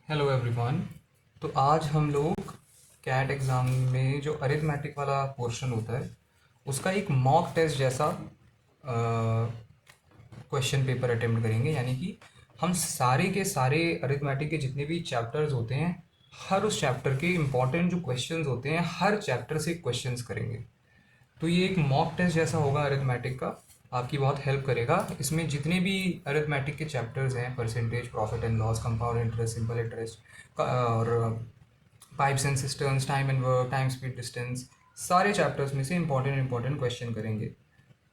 Hello everyone. तो आज हम लोग कैट एग्ज़ाम में जो अरिथमेटिक वाला पोर्शन होता है उसका एक मॉक टेस्ट जैसा क्वेश्चन पेपर अटेम्प्ट करेंगे। यानी कि हम सारे के सारे अरिथमेटिक के जितने भी चैप्टर्स होते हैं, हर उस चैप्टर के इम्पॉर्टेंट जो क्वेश्चंस होते हैं, हर चैप्टर से क्वेश्चंस करेंगे। तो ये एक मॉक टेस्ट जैसा होगा अरिथमेटिक का, आपकी बहुत हेल्प करेगा। इसमें जितने भी अरिथमेटिक के चैप्टर्स हैं, percentage, profit and loss, compound interest, simple interest और pipes and cisterns, time and work, time speed distance, सारे चैप्टर्स में से इंपॉर्टेंट क्वेश्चन करेंगे।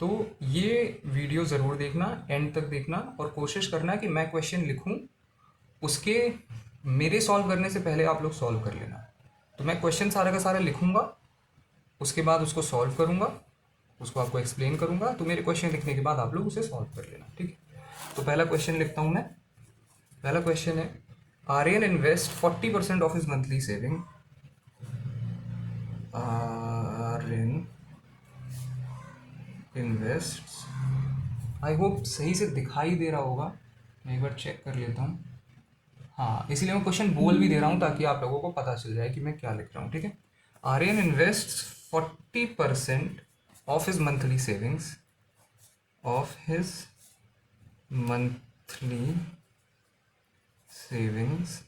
तो ये वीडियो ज़रूर देखना, एंड तक देखना और कोशिश करना कि मैं क्वेश्चन लिखूं, उसके मेरे सॉल्व करने से पहले आप लोग सॉल्व कर लेना। तो मैं क्वेश्चन सारा का सारा लिखूंगा, उसके बाद उसको सॉल्व करूंगा, उसको आपको एक्सप्लेन करूंगा। तो मेरे क्वेश्चन लिखने के बाद आप लोग उसे सॉल्व कर लेना, ठीक है। तो पहला क्वेश्चन लिखता हूं मैं। पहला क्वेश्चन है, Aryan invest 40% of his monthly saving. Aryan invest, I hope सही से दिखाई दे रहा होगा, मैं एक बार चेक कर लेता हूँ। हाँ, इसीलिए मैं क्वेश्चन बोल भी दे रहा हूँ ताकि आप लोगों को पता चल जाए कि मैं क्या लिख रहा हूँ, ठीक है। Aryan invest 40% of his monthly savings, of his monthly savings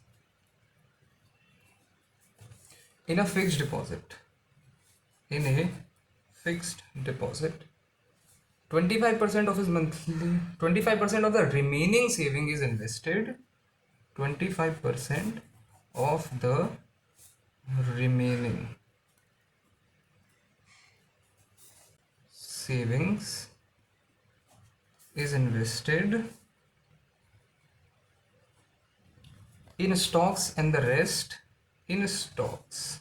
in a fixed deposit. In a fixed deposit, 25% of his monthly, 25% of the remaining saving is invested. 25% of the remaining savings is invested in stocks and the rest in stocks,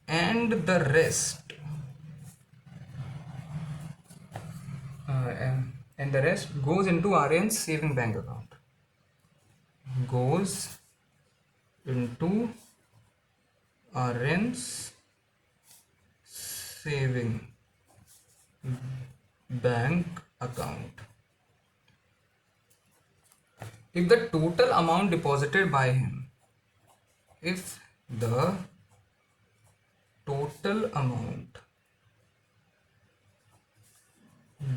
and the rest and the rest goes into Aryan's saving bank account. Goes into Aryan's saving bank account. If the total amount deposited by him, if the total amount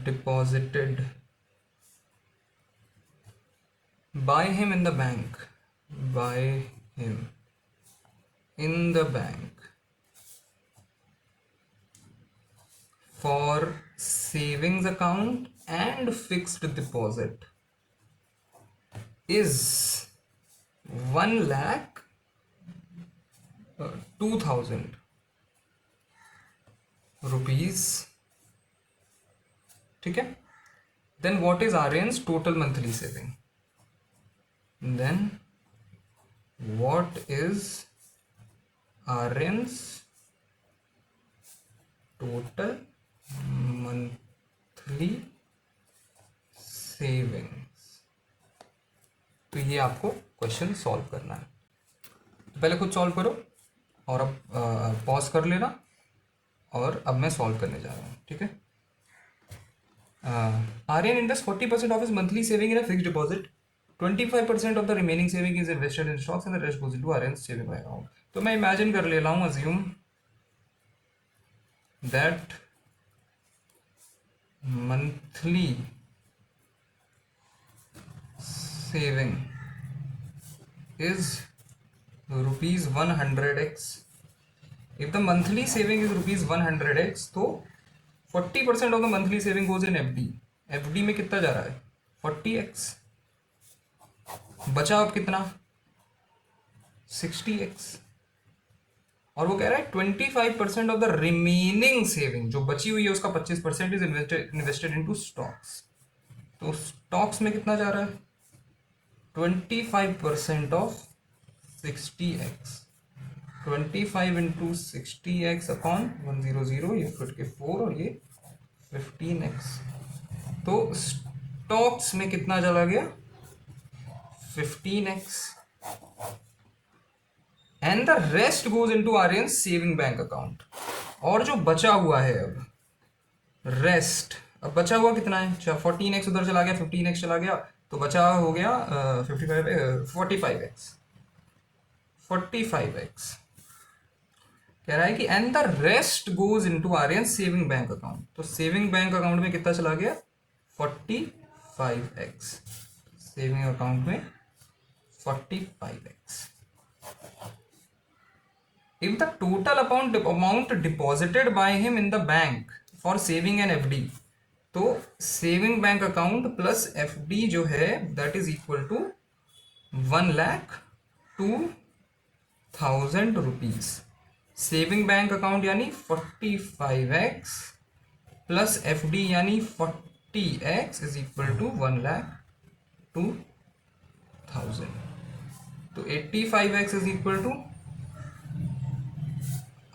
deposited by him in the bank, by him in the bank for savings account and fixed deposit is 1,02,000 rupees, ठीक है। Then what is Aryan's total monthly saving? Then what is Aryan's total monthly savings? तो ये आपको question solve करना है। तो पहले खुद सॉल्व करो और अब पॉज कर लेना, और अब मैं सॉल्व करने जा रहा हूँ, ठीक है। Aryan invests 40% of his monthly saving in a fixed deposit. 25% of the remaining saving is invested in stocks and the rest goes into Aryan's saving account. तो मैं इमेजिन कर ले रहा हूँ, assume that monthly saving is rupees 100x. If the monthly saving is rupees 100x, तो 40% of the monthly saving goes in FD. FD में कितना जा रहा है? 40x. बचा अब कितना? 60x. और वो कह रहा है 25% ऑफ द रिमेनिंग सेविंग, जो बची हुई है उसका 25% इज इन्वेस्टेड इनटू स्टॉक्स। तो स्टॉक्स में कितना जा रहा है? 25% of 60x, 25 into 60x upon 100, ये फिट के 4 और ये 15x। तो स्टॉक्स में कितना चला गया? 15x, and the rest goes into Aryan saving bank account. और जो बचा हुआ है अब रेस्ट, अब बचा हुआ कितना है? 14x उधर चला गया, 15x चला गया, तो बचा हो गया 45x 45x। कह रहा है कि and the rest goes into Aryan saving bank account. तो सेविंग बैंक अकाउंट में कितना चला गया 45x, सेविंग अकाउंट में 45x। If the total amount deposited by him in the bank for saving and FD, तो saving bank account plus FD जो है that is equal to 1,02,000 rupees. Saving bank account यानी 45x plus FD यानी 40x is equal to 1,02,000। तो 85x is equal to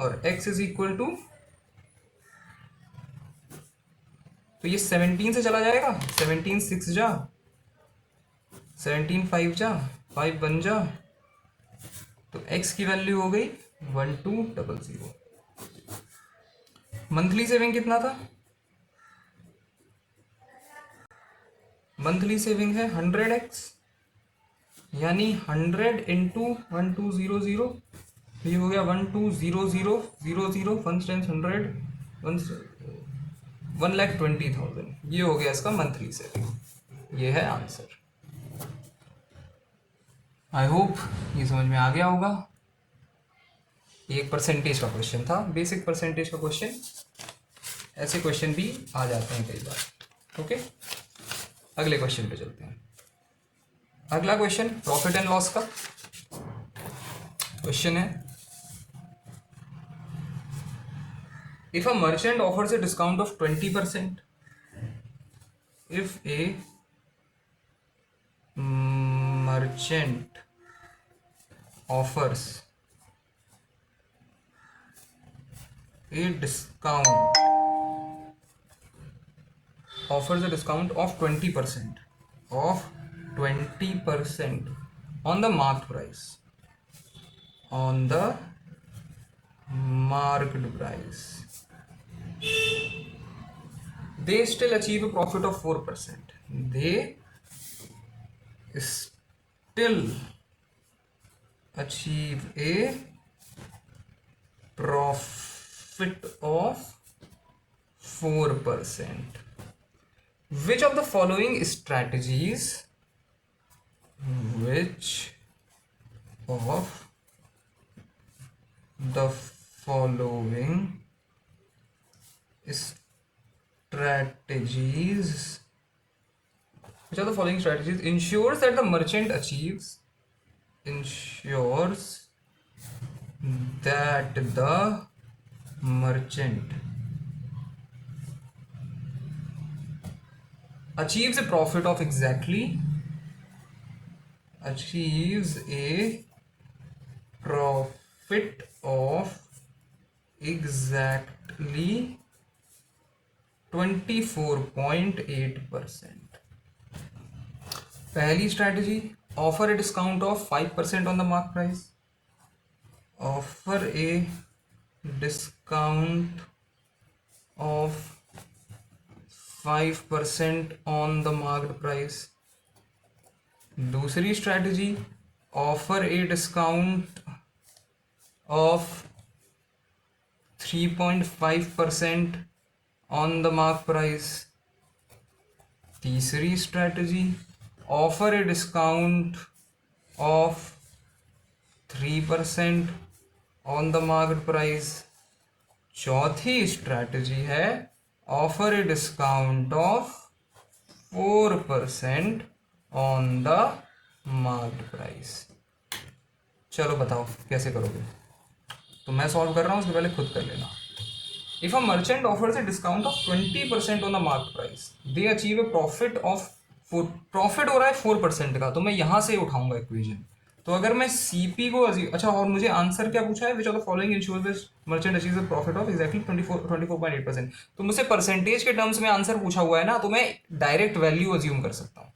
और x is equal to, तो ये 17 से चला जाएगा, 17 6 जा, 17 5 जा, 5 बन जा, तो x की वैल्यू हो गई 1200। मंथली सेविंग कितना था, मंथली सेविंग है 100x यानी 100 इंटू 1200, ये हो गया 120000 1 टाइम्स 100 1,20,000। ये हो गया इसका मंथली सेविंग। ये है आंसर। आई होप ये समझ में आ गया होगा। एक परसेंटेज का क्वेश्चन था, बेसिक परसेंटेज का क्वेश्चन। ऐसे क्वेश्चन भी आ जाते हैं कई बार। ओके, अगले क्वेश्चन पे चलते हैं। अगला क्वेश्चन प्रॉफिट एंड लॉस का क्वेश्चन है। If a merchant offers a discount of 20%, if a merchant offers a discount of 20% on the marked price, they still achieve a profit of 4%. They still achieve a profit of 4%. Which of the following strategies ensures that the merchant achieves a profit of exactly 24.8%? पहली strategy, offer a discount of 5% on the mark price, offer a discount of 5% on the marked price. दूसरी strategy, offer a discount of 3.5% on the mark price. तीसरी strategy, offer a discount of 3% on the market price. चौथी strategy है offer a discount of 4% on the market price. चलो बताओ कैसे करोगे। तो मैं सॉल्व कर रहा हूँ, उसके पहले खुद कर लेना। If a merchant offers A discount of 20% on the market price, they achieve a profit of profit हो रहा है 4% का, तो मैं यहां से उठाऊंगा इक्वेशन। तो अगर मैं सीपी को अच्छा, और मुझे आंसर क्या पूछा है, which of the following ensures this merchant achieves a profit of exactly 24.8%। तो मुझसे परसेंटेज के टर्म्स में आंसर पूछा हुआ है ना, तो मैं डायरेक्ट वैल्यू अज्यूम कर सकता हूँ।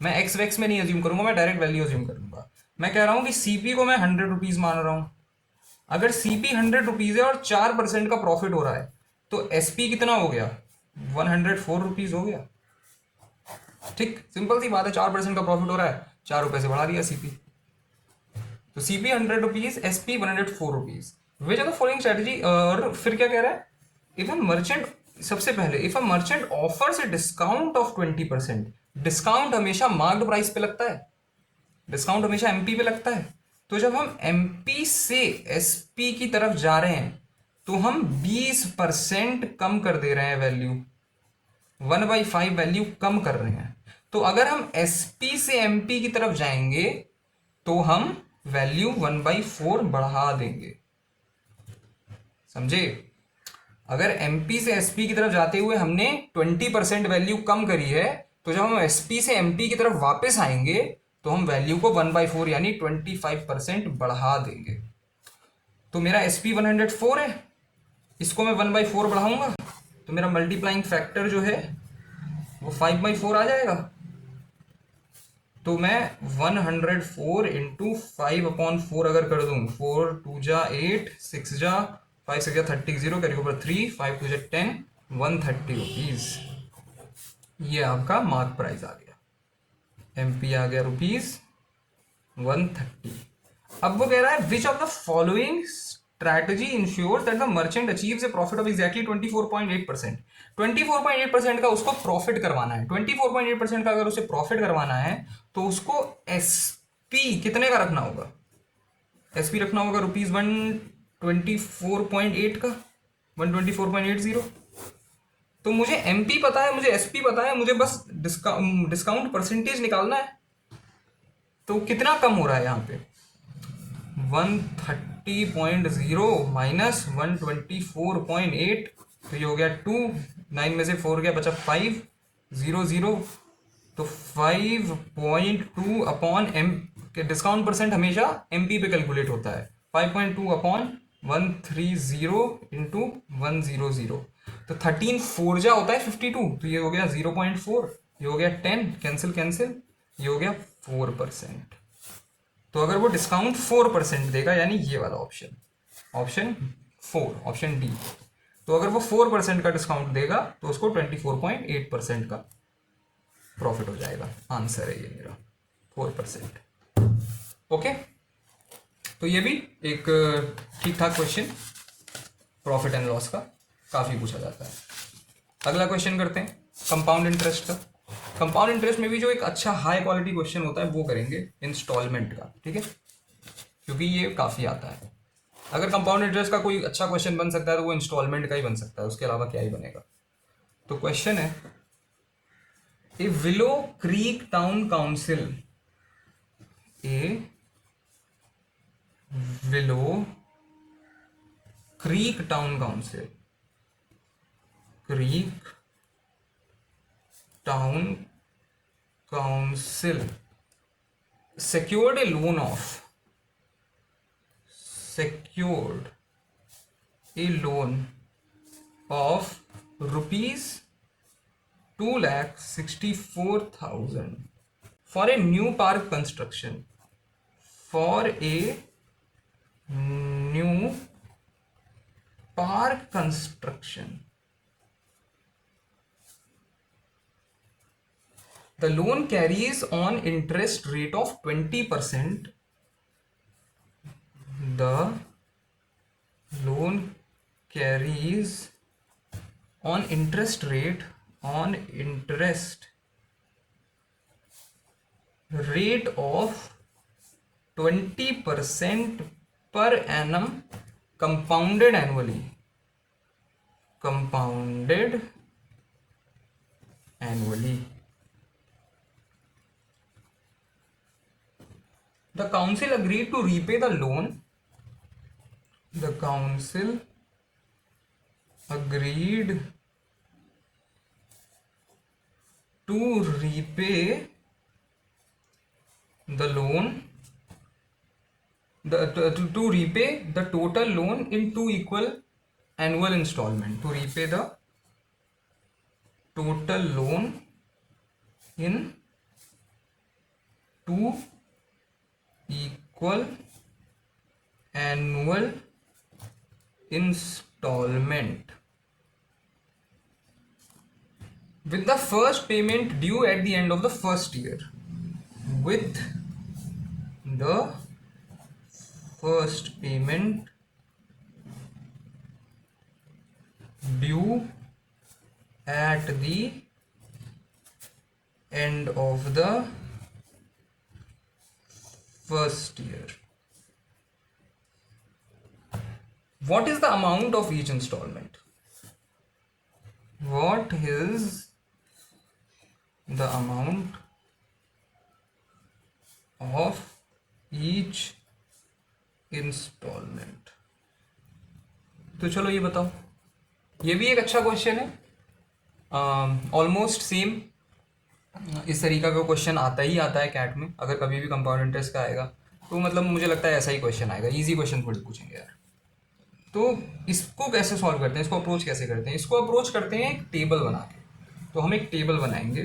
मैं एक्स वैक्स में नहीं अज्यूम करूंगा, मैं डायरेक्ट वैल्यू अज्यूम करूंगा। मैं कह रहा हूँ कि सीपी को मैं 100 रुपीज मान रहा हूँ। अगर सीपी 100 रुपीज है और 4% का प्रॉफिट हो रहा है, तो एसपी कितना हो गया, 104 रुपीज हो गया। ठीक, सिंपल सी बात है, 4% का प्रॉफिट हो रहा है, 4 रुपए से बढ़ा दिया सीपी। तो CP 100 rupees, SP 104 rupees. Which are the following strategy. और फिर क्या कह रहा है, इफ अ मर्चेंट, सबसे पहले if a merchant offers A discount of 20%, discount हमेशा मार्क्ड प्राइस पे लगता है, डिस्काउंट हमेशा एमपी पे लगता है। तो जब हम एमपी से एसपी की तरफ जा रहे हैं तो हम 20% कम कर दे रहे हैं वैल्यू, 1/5 वैल्यू कम कर रहे हैं। तो अगर हम एसपी से एमपी की तरफ जाएंगे तो हम वैल्यू 1/4 बढ़ा देंगे, समझे। अगर एमपी से एसपी की तरफ जाते हुए हमने 20% वैल्यू कम करी है, तो जब हम एसपी से एमपी की तरफ वापस आएंगे तो हम वैल्यू को 1/4 यानी 25% बढ़ा देंगे। तो मेरा एसपी 104 है, इसको मैं 1/4 बढ़ाऊंगा तो मेरा मल्टीप्लाइंग फैक्टर जो है वो 5/4 आ जाएगा। तो मैं 104 इंटू 5/4 अगर कर दूं, 4 2 जा 8, 6 जा 5 6 जा 30, 0 कैरी ओवर 3, 5 2 जा 10, 130 रुपीज। ये आपका मार्क प्राइस आ गया, एमपी आ गया रुपीज 130। अब वो कह रहा है which of the following strategy ensure that the merchant achieves A profit of exactly 24.8%। 24.8% का उसको प्रॉफिट करवाना है, 24.8% का अगर उसे प्रॉफिट करवाना है तो उसको एसपी कितने का रखना होगा, एसपी रखना होगा रुपीज 124.8 का, 124.80। तो मुझे एमपी पता है, मुझे एसपी पता है, मुझे बस डिस्काउंट परसेंटेज निकालना है। तो कितना कम हो रहा है यहाँ पे, 130.0 माइनस 124.8, तो ये हो गया 2, 9 में से 4 गया, बचा 5, 0 0। तो 5.2 अपॉन एम के डिस्काउंट परसेंट हमेशा एमपी पे कैलकुलेट होता है, 5.2 अपॉन 130 इंटू 100। तो 13 4 जा होता है 52, तो ये हो गया 0.4, ये हो गया 10, कैंसिल कैंसिल, ये हो गया 4%। तो अगर वो डिस्काउंट 4% देगा, यानी ये वाला ऑप्शन, ऑप्शन 4, ऑप्शन डी, तो अगर वो 4% का डिस्काउंट देगा तो उसको 24.8% का प्रॉफिट हो जाएगा। आंसर है ये मेरा 4%। ओके, तो ये भी एक ठीक ठाक क्वेश्चन प्रॉफिट एंड लॉस का, काफी पूछा जाता है। अगला क्वेश्चन करते हैं कंपाउंड इंटरेस्ट का। कंपाउंड इंटरेस्ट में भी जो एक अच्छा हाई क्वालिटी क्वेश्चन होता है वो करेंगे इंस्टॉलमेंट का, ठीक है, क्योंकि ये काफी आता है। अगर कंपाउंड इंटरेस्ट का कोई अच्छा क्वेश्चन बन सकता है तो वो इंस्टॉलमेंट का ही बन सकता है, उसके अलावा क्या ही बनेगा। तो क्वेश्चन है, a Willow Creek town council, a Willow Creek town council, Creek town council secured a loan of, secured a loan of rupees 2,64,000 for a new park construction, for a new park construction. The loan carries on interest rate of 20%. The loan carries on interest rate, on interest rate of 20% per annum, compounded annually, compounded annually. The council agreed to repay the loan. The council agreed to repay the loan, to repay the total loan in 2 equal annual installment. To repay the total loan in 2 equal annual installment. with the first payment due at the end of the first year. With the first payment due at the end of the first year. What is the amount of each installment? What is the amount of each installment? तो चलो ये बताओ, ये भी एक अच्छा question है, almost same इस तरीका का क्वेश्चन आता ही आता है कैट में। अगर कभी भी कंपाउंड इंटरेस्ट का आएगा तो मतलब मुझे लगता है ऐसा ही क्वेश्चन आएगा, इजी क्वेश्चन थोड़ी पूछेंगे यार। तो इसको कैसे सॉल्व करते हैं, इसको अप्रोच कैसे करते हैं? इसको अप्रोच करते हैं एक टेबल बना के। तो हम एक टेबल बनाएंगे,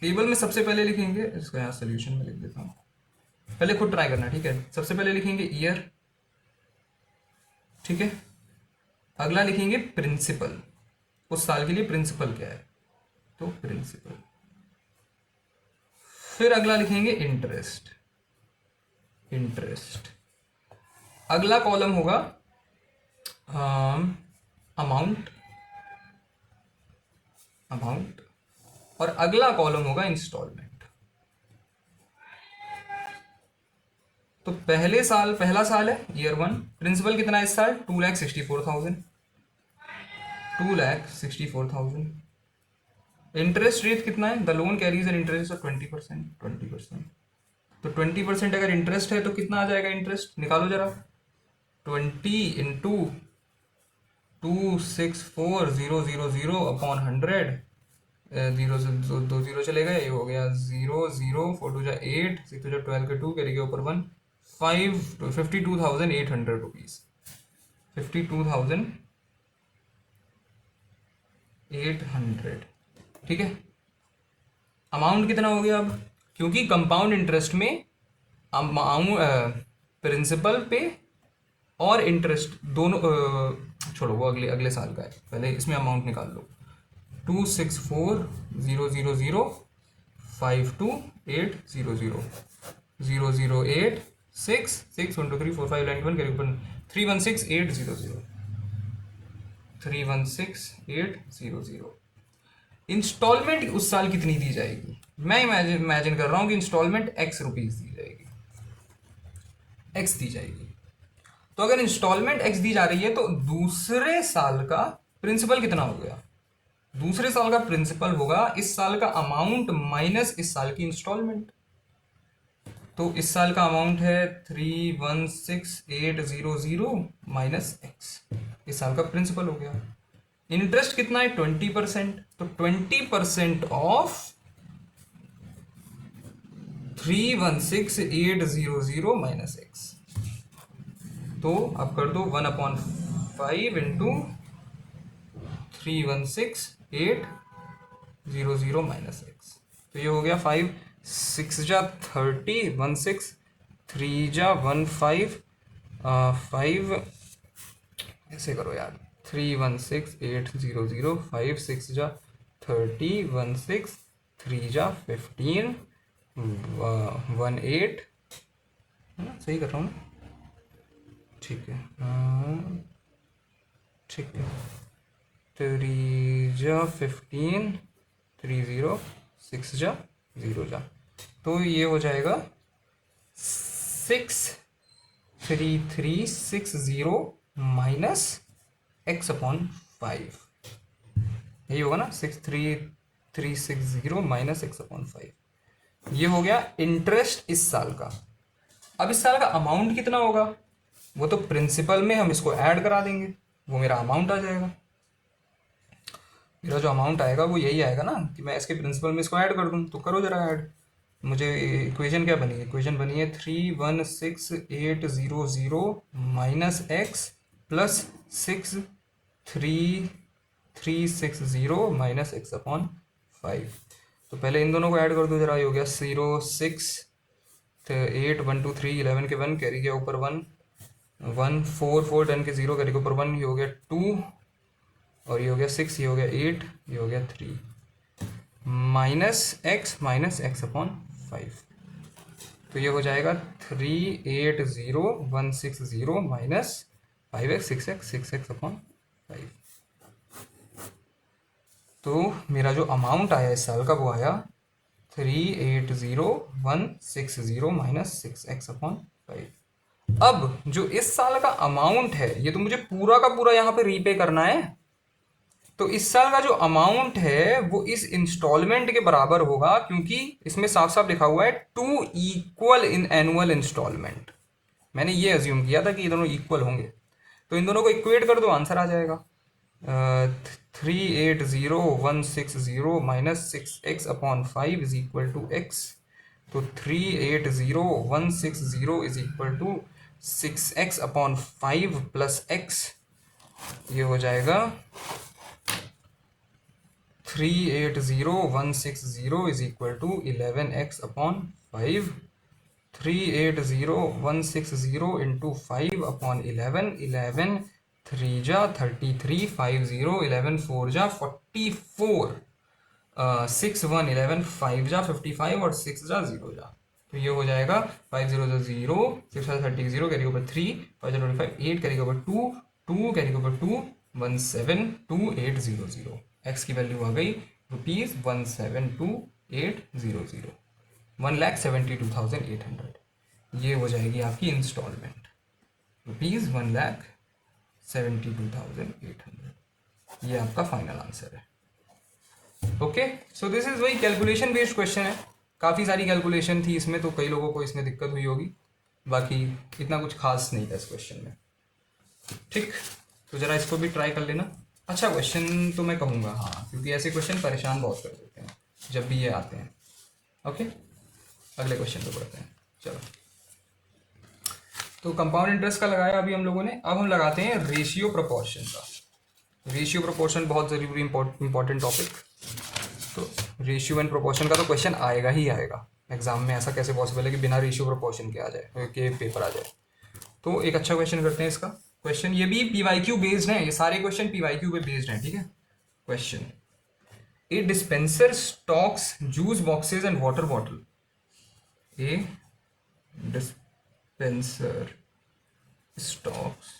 टेबल में सबसे पहले लिखेंगे, इसको यहाँ सोल्यूशन में लिख देता हूँ, पहले खुद ट्राई करना, ठीक है। सबसे पहले लिखेंगे ईयर, ठीक है। अगला लिखेंगे प्रिंसिपल, उस साल के लिए प्रिंसिपल क्या है, तो प्रिंसिपल। फिर अगला लिखेंगे इंटरेस्ट, इंटरेस्ट। अगला कॉलम होगा अमाउंट, अमाउंट। और अगला कॉलम होगा इंस्टॉलमेंट। तो पहले साल, पहला साल है ईयर 1, प्रिंसिपल कितना है इस साल, 2,64,000, 2,64,000। इंटरेस्ट रेट कितना है, the loan carries an interest of 20%, 20%। तो 20% अगर इंटरेस्ट है तो कितना आ जाएगा इंटरेस्ट, निकालो जरा। 20 इंटू 264,000 अपॉन 100, 0 से 2 0 चले गए, ये हो गया 0 0, 4 2 8, 6 2 12 के 2 कैरी के ऊपर 1, 52,800 रुपीज, 52,800, ठीक है। अमाउंट कितना हो गया अब, क्योंकि कंपाउंड इंटरेस्ट में अमाउंट प्रिंसिपल पे और इंटरेस्ट दोनों छोड़ो, वो अगले साल का है, पहले इसमें अमाउंट निकाल लो। 264,000, 52,800, 008, 6 6 1 2 3 4 5 9 1 कैरी ऊपर 316,800, 316,800। इंस्टॉलमेंट उस साल कितनी दी जाएगी, मैं इमेजिन कर रहा हूं कि इंस्टॉलमेंट x रुपीज दी जाएगी, x दी जाएगी। तो अगर इंस्टॉलमेंट x दी जा रही है तो दूसरे साल का प्रिंसिपल कितना हो गया, दूसरे साल का प्रिंसिपल होगा इस साल का अमाउंट माइनस इस साल की इंस्टॉलमेंट। तो इस साल का अमाउंट है 316,800 माइनस x, इस साल का प्रिंसिपल हो गया। इंटरेस्ट कितना है 20%, तो 20% ऑफ 316,800 माइनस x। तो अब कर दो 1/5 इंटू 316,800 माइनस x। तो ये हो गया 5 6 जा 30, 16 3 जा 15, 5 ऐसे करो यार, 316,800, 5 6 जा 30, 16 3 जा 15, 18, है ना, सही कर रहा हूँ ना, ठीक है, ठीक है। 3 जा 15, 30, 6 जा 0 जा, तो ये हो जाएगा 63360 माइनस x अपॉन 5, यही होगा ना, 63360 माइनस x अपॉन 5। ये हो गया इंटरेस्ट इस साल का। अब इस साल का अमाउंट कितना होगा, वो तो प्रिंसिपल में हम इसको ऐड करा देंगे, वो मेरा अमाउंट आ जाएगा। मेरा जो अमाउंट आएगा वो यही आएगा ना, कि मैं इसके प्रिंसिपल में इसको ऐड कर दूँ। तो करो जरा ऐड। मुझे इक्वेशन क्या बनी है, इक्वेशन बनी है 316,800 minus x plus 63360 minus x upon 5। तो पहले इन दोनों को ऐड कर दो जरा, ये हो गया 0 6 8 1 2 3 11 के 1 कैरी के ऊपर 1 1 4 4 10 के 0 कैरी के ऊपर 1, ये हो गया 2 और ये हो गया 6, ये हो गया 8, ये हो गया 3। Minus x upon 5। तो ये हो जाएगा 380,160 माइनस 5x 6x अपॉन 5। तो मेरा जो अमाउंट आया इस साल का वो आया 380,160 माइनस 6x अपॉन 5। अब जो इस साल का अमाउंट है ये तो मुझे पूरा का पूरा यहाँ पे रीपे करना है। तो इस साल का जो अमाउंट है वो इस इंस्टॉलमेंट के बराबर होगा, क्योंकि इसमें साफ साफ लिखा हुआ है 2 इक्वल इन एनुअल इंस्टॉलमेंट। मैंने ये अज्यूम किया था कि ये दोनों इक्वल होंगे, तो इन दोनों को इक्वेट कर दो, आंसर आ जाएगा 380,160 minus 6x upon 5 is equal to x। तो 380,160 is equal to 6x upon 5 plus x। ये हो जाएगा 380,160 is equal to 11x upon 5। 380,160 into 5 upon 11, 11 3 जा 33, 50 11 4 जा 44, 6 1 11 5 जा 55 और 6 जा 0 जा। तो ये हो जाएगा 5 0 0 6 30 0 carry over 3 5 0 25 8 carry over 2 2 carry over 2 172800। X की वैल्यू आ गई ₹172,800, 1,72,800। ये हो जाएगी आपकी इंस्टॉलमेंट, ₹1,72,800। ये आपका फाइनल आंसर है। ओके, सो दिस इज वही कैलकुलेशन बेस्ड क्वेश्चन है। काफ़ी सारी कैलकुलेशन थी इसमें, तो कई लोगों को इसमें दिक्कत हुई होगी, बाकी इतना कुछ खास नहीं था इस क्वेश्चन में। ठीक, तो ज़रा इसको भी ट्राई कर लेना। अच्छा क्वेश्चन तो मैं कहूँगा, हाँ, क्योंकि ऐसे क्वेश्चन परेशान बहुत कर देते हैं जब भी ये आते हैं। ओके, अगले क्वेश्चन पे बढ़ते हैं। चलो, तो कंपाउंड इंटरेस्ट का लगाया अभी हम लोगों ने। अब हम लगाते हैं रेशियो प्रोपोर्शन का। रेशियो प्रोपोर्शन बहुत ज़रूरी इंपॉर्टेंट टॉपिक। तो रेशियो एंड प्रोपोर्शन का तो क्वेश्चन आएगा ही आएगा एग्जाम में। ऐसा कैसे पॉसिबल है कि बिना रेशियो प्रोपोर्शन के आ जाए, के पेपर आ जाए। तो एक अच्छा क्वेश्चन करते हैं इसका। क्वेश्चन ये भी पीवाईक्यू बेस्ड है, ये सारे क्वेश्चन पीवाईक्यू पे बेस्ड हैं, ठीक है। Question, A dispenser stocks juice boxes and water bottle. A dispenser stocks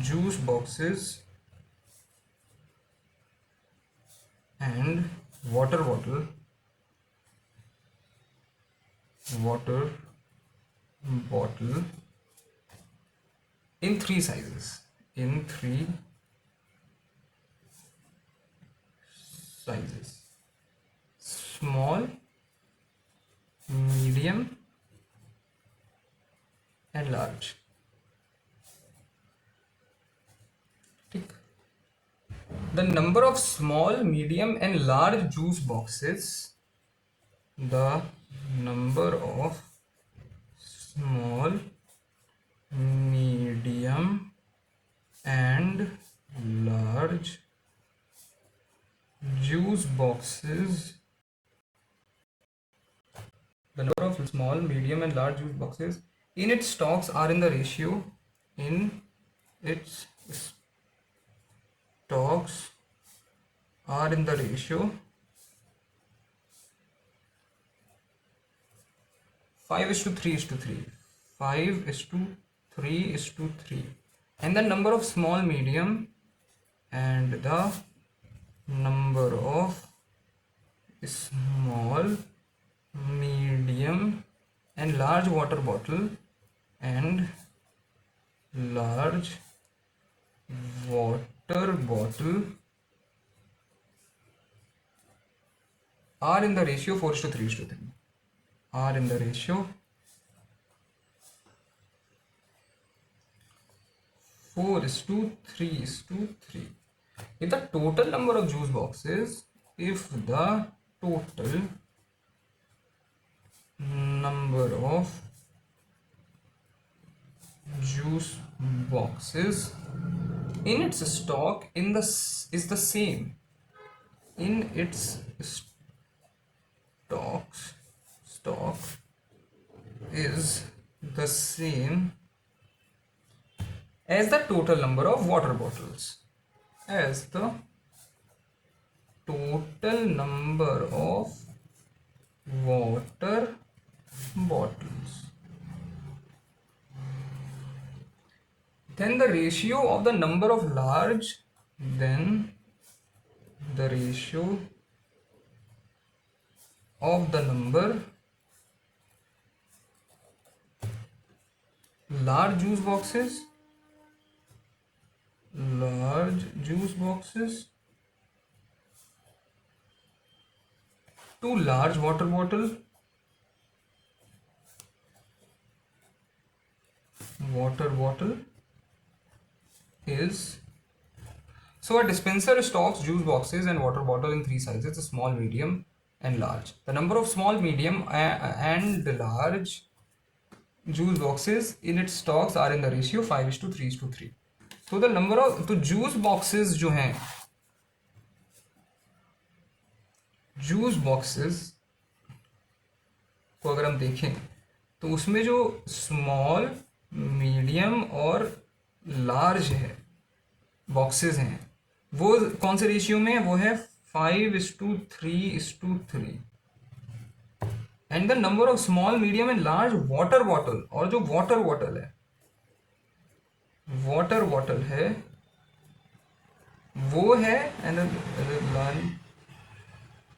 juice boxes and water bottle in 3 sizes, small, medium and large। ठीक, the number of small, medium and large juice boxes, the number of small, medium and large juice boxes, the number of small, medium and large juice boxes in its stocks are in the ratio, stocks are in the ratio 5:3:3, 5:3:3, and the number of small, medium and the number of small, medium and large water bottle and large water bottle are in the ratio 4:3:3, are in the ratio 4:3:3. If the total number of juice boxes, if the total number of juice boxes in its stock is the same, in its stock is the same as the total number of water bottles, as the total number of water bottles. Then the ratio of the number of large, then the ratio of the number large juice boxes to large water bottle is, so a dispenser stocks juice boxes and water bottle in three sizes: small, medium and large. The number of small, medium and large juice boxes in its stocks are in the ratio 5:3:3. तो the number of, तो juice boxes जो हैं, juice boxes को अगर हम देखें तो उसमें जो स्मॉल, मीडियम और लार्ज है बॉक्सेस हैं, वो कौन से रेशियो में है? वो है 5:3:3. And the number of small, medium and large water bottle, और जो वाटर बॉटल है वो है, एंड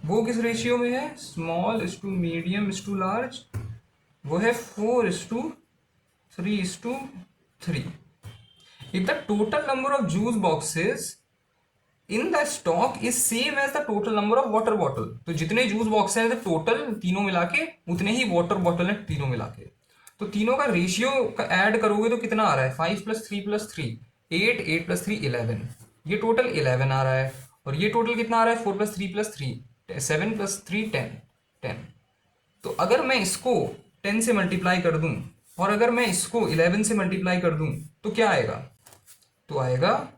वो किस रेशियो में है? Small is to medium is to large, वो है 4:3:3. If the total number of juice boxes in the stock is same as the total number of water bottle, तो जितने जूस बॉक्स हैं टोटल तीनों मिला के उतने ही वाटर बॉटल हैं तीनों मिला के, तो तीनों का रेशियो ऐड करोगे तो कितना आ रहा है? 5+3+3 8, 8+3 11, ये टोटल 11 आ रहा है, और ये टोटल कितना आ रहा है? 4+3+3 7+3 10. तो अगर मैं इसको 10 से मल्टीप्लाई कर दूं और अगर मैं इसको 11 से मल्टीप्लाई कर दूं तो क्या आएगा? तो आएगा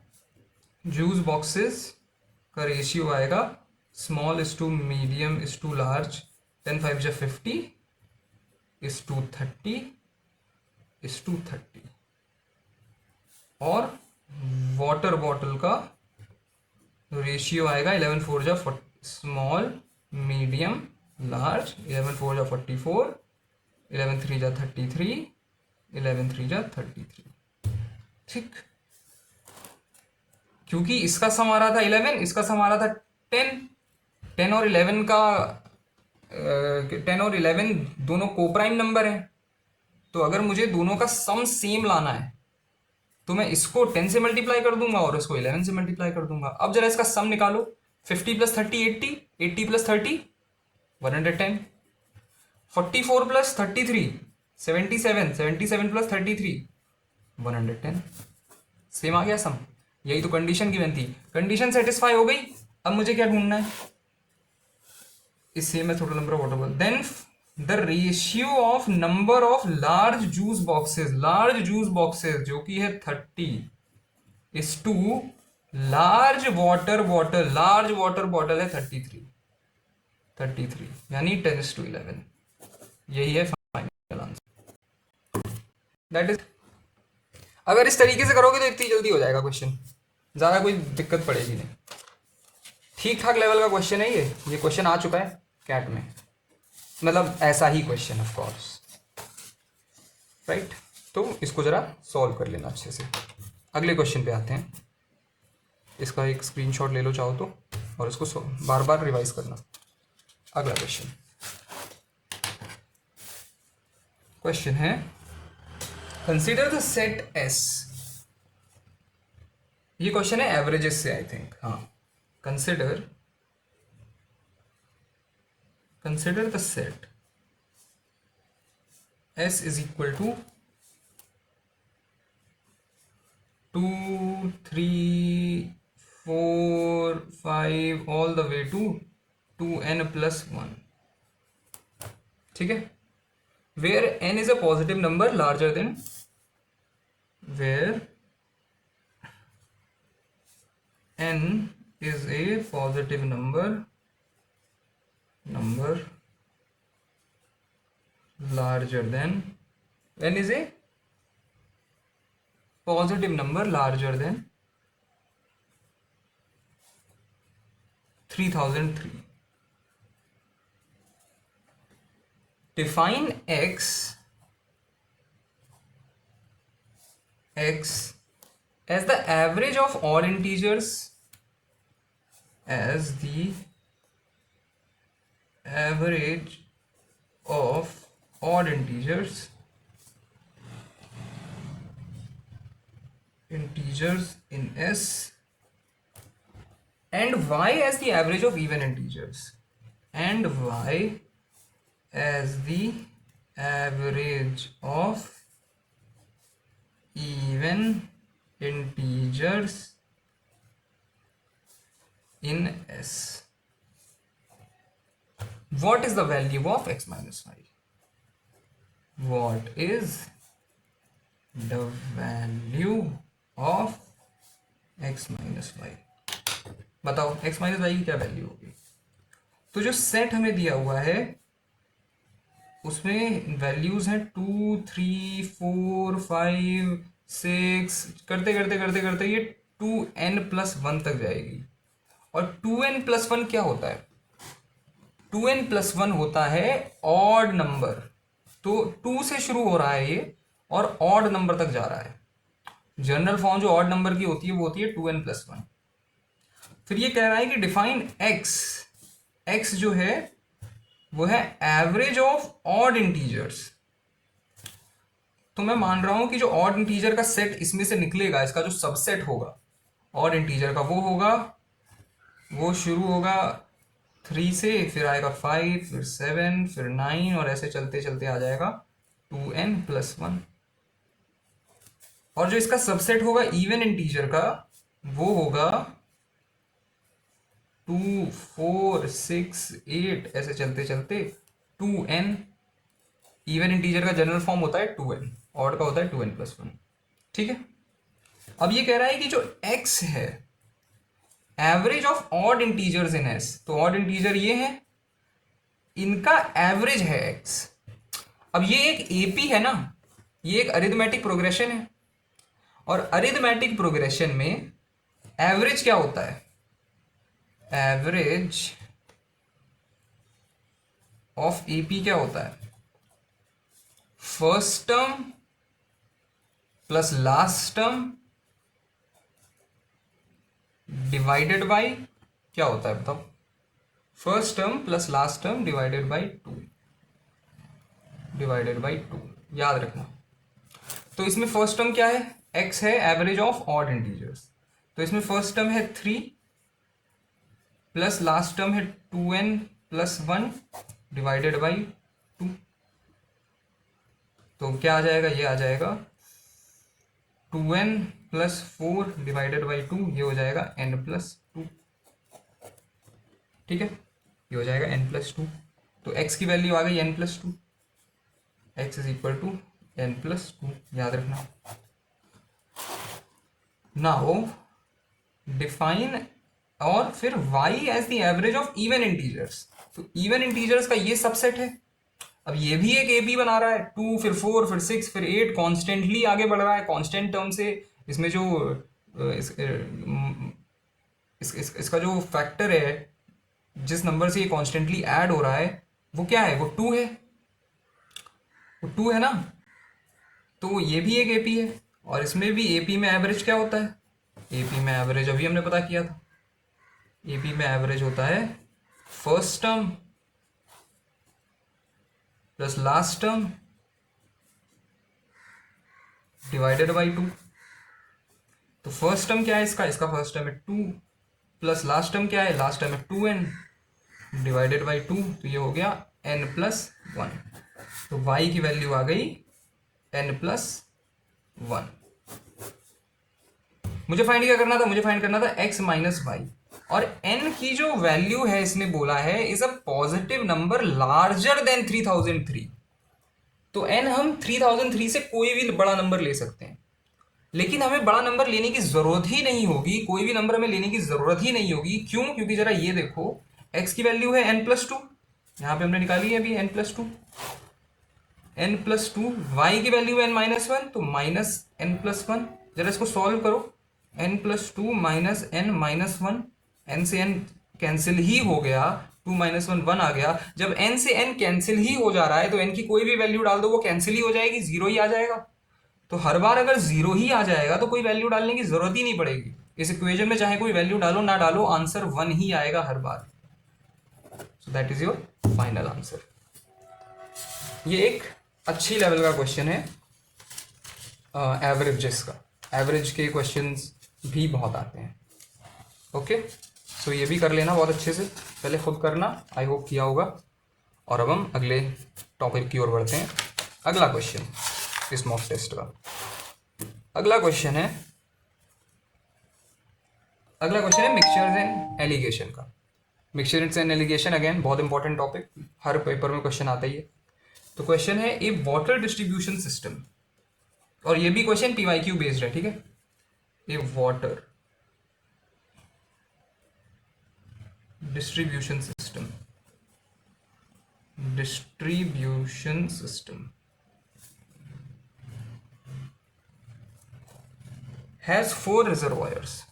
जूस बॉक्सेस का रेशियो आएगा small is to medium is to large 10 5 50 is to 30 is to 30, और वाटर बॉटल का रेशियो आएगा 11 4 स्मॉल, मीडियम, लार्ज 11 4 44, 11 3 33, 11 3 33. ठीक, क्योंकि इसका सम आ रहा था 11, इसका सम आ रहा था 10 और 11 का 10 और 11 दोनों कोप्राइम नंबर हैं, तो अगर मुझे दोनों का सम सेम लाना है तो मैं इसको 10 से मल्टीप्लाई कर दूंगा और इसको 11 से मल्टीप्लाई कर दूंगा. अब जरा इसका सम निकालो. 50 + 30 80, 80 + 30 110, 44 + 33 77, 77 + 33 110. सेम आ गया सम. यही तो कंडीशन गिवन थी. कंडीशन सेटिस्फाई हो गई. अब मुझे क्या ढूंढना है? इस सेम है total number of water bottle. Then the ratio of number of large juice boxes जो कि है 30 is to large water bottle है 33, यानी 10:11. यही है फाइनल आंसर. दैट इज, अगर इस तरीके से करोगे तो इतनी जल्दी हो जाएगा क्वेश्चन, ज़्यादा कोई दिक्कत पड़ेगी नहीं. ठीक ठाक लेवल का क्वेश्चन है ये क्वेश्चन आ चुका है कैट में, मतलब ऐसा ही क्वेश्चन ऑफ कोर्स, राइट. तो इसको ज़रा सॉल्व कर लेना अच्छे से. अगले क्वेश्चन पे आते हैं. इसका एक स्क्रीनशॉट ले लो चाहो तो, और इसको बार बार रिवाइज करना. अगला क्वेश्चन है कंसिडर द सेट एस. ये क्वेश्चन है एवरेजेस से, आई थिंक. हाँ, consider the set S is equal to 2 3 4 5 all the way to 2n+1. ठीक है. where n is a positive number larger than, where n is a positive number larger than, n is a positive number larger than 3003. Define x as the average of odd integers, as the average of odd integers in S, and y as the average of even integers, and y as the average of even integers in S. What is the value of x minus y? What is the value of x minus y? बताओ x minus Y की क्या value होगी? तो जो set हमें दिया हुआ है उसमें वैल्यूज हैं 2, 3, 4, 5, 6 करते करते करते करते ये 2n+1 तक जाएगी. और 2n+1 क्या होता है? 2n+1 होता है ऑड नंबर. तो 2 से शुरू हो रहा है ये और ऑड नंबर तक जा रहा है. जनरल फॉर्म जो ऑड नंबर की होती है वो होती है 2n+1. फिर ये कह रहा है कि डिफाइन x जो है वो है एवरेज ऑफ ऑड इंटीजर्स. तो मैं मान रहा हूं कि जो ऑड इंटीजर का सेट इसमें से निकलेगा, इसका जो सबसेट होगा ऑड इंटीजर का, वो शुरू होगा 3 से, फिर आएगा 5, फिर 7, फिर 9 और ऐसे चलते चलते आ जाएगा 2n+1. और जो इसका सबसेट होगा इवन इंटीजर का वो होगा 2, 4, 6, 8 ऐसे चलते चलते 2n. इवन इंटीजर का जनरल फॉर्म होता है 2n, ऑड का होता है 2n+1. ठीक है. अब ये कह रहा है कि जो x है average of odd integers in s, तो ऑड इंटीजर ये है, इनका एवरेज है x. अब ये एक एपी है ना, ये एक अरिथमेटिक प्रोग्रेशन है, और अरिथमेटिक प्रोग्रेशन में एवरेज क्या होता है? एवरेज ऑफ एपी क्या होता है? First term plus last term divided by क्या होता है बताओ? First term plus last term divided by 2. याद रखना. तो इसमें फर्स्ट टर्म क्या है? x है एवरेज ऑफ ऑड इंटीजर्स. तो इसमें फर्स्ट टर्म है 3 प्लस लास्ट टर्म है 2n+1 डिवाइडेड बाई 2. तो क्या आ जाएगा? ये आ जाएगा 2n+4 डिवाइडेड बाई 2, ये हो जाएगा n+2. ठीक है, ये हो जाएगा n+2. तो x की वैल्यू आ गई n+2. x is equal to n+2. याद रखना. नाउ डिफाइन, और फिर y as the average of even integers. तो इवन इंटीजर्स का ये सबसेट है. अब ये भी एक एपी बना रहा है. 2, फिर 4, फिर 6, फिर 8 कॉन्स्टेंटली आगे बढ़ रहा है कांस्टेंट टर्म से. इसमें जो इसका जो फैक्टर है, जिस नंबर से ये कॉन्स्टेंटली ऐड हो रहा है, वो क्या है? वो 2 है. वो 2 है ना. तो ये भी एक एपी है. और इसमें भी एपी में एवरेज क्या होता है? एपी में एवरेज अभी हमने पता किया था. एपी में एवरेज होता है first term plus last term divided by 2. तो फर्स्ट टर्म क्या है इसका फर्स्ट टर्म है 2 प्लस लास्ट टर्म क्या है? लास्ट टर्म है 2n डिवाइडेड बाई 2. तो ये हो गया n+1. तो y की वैल्यू आ गई n+1. मुझे फाइंड क्या करना था? मुझे फाइंड करना था x माइनस वाई. और n की जो वैल्यू है इसने बोला है is a positive number larger than 3003. तो n हम 3003 से कोई भी बड़ा नंबर ले सकते हैं, लेकिन हमें बड़ा नंबर लेने की जरूरत ही नहीं होगी. कोई भी नंबर हमें लेने की जरूरत ही नहीं होगी. क्यों? क्योंकि जरा ये देखो, x की वैल्यू है n+2, यहां पे हमने निकाली है अभी n+2. n+2, y की वैल्यू है n-1, तो -n+1. जरा इसको सॉल्व करो. n+2 -n-1, n से n कैंसिल ही हो गया, 2 माइनस 1 1 आ गया। जब n से n कैंसिल ही हो जा रहा है तो n की कोई भी वैल्यू डाल दो वो कैंसिल ही हो जाएगी, जीरो ही आ जाएगा। तो हर बार अगर जीरो ही आ जाएगा तो कोई वैल्यू डालने की जरूरत ही नहीं पड़ेगी। इस इक्वेशन में चाहे कोई वैल्यू डालो ना डालो, आंसर 1 ही आएगा हर बार। So that is your final answer. ये एक अच्छी लेवल का क्वेश्चन है एवरेजेस का। एवरेज के क्वेश्चंस भी बहुत आते हैं। ओके, सो ये भी कर लेना बहुत अच्छे से, पहले खुद करना, आई होप किया होगा। और अब हम अगले टॉपिक की ओर बढ़ते हैं। अगला क्वेश्चन इस मॉक टेस्ट का अगला क्वेश्चन है मिक्सचर्स एंड एलिगेशन का। मिक्सचर्स एंड एलिगेशन अगेन बहुत इंपॉर्टेंट टॉपिक, हर पेपर में क्वेश्चन आता ही है। तो क्वेश्चन है ए वाटर डिस्ट्रीब्यूशन सिस्टम, और ये भी क्वेश्चन पीवाईक्यू बेस्ड है, ठीक है। ए water distribution system has four reservoirs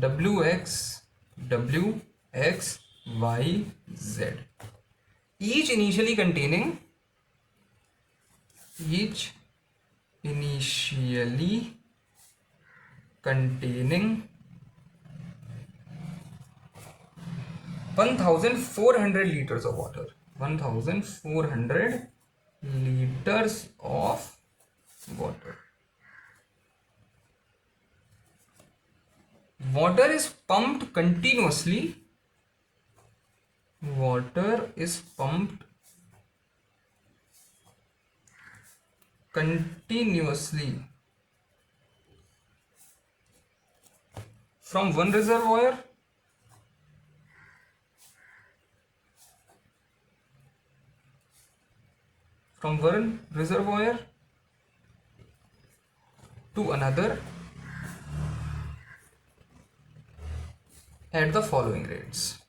wx y z, each initially containing 1400 liters of water. 1400 liters of water. Water is pumped continuously. From one reservoir to another at the following rates.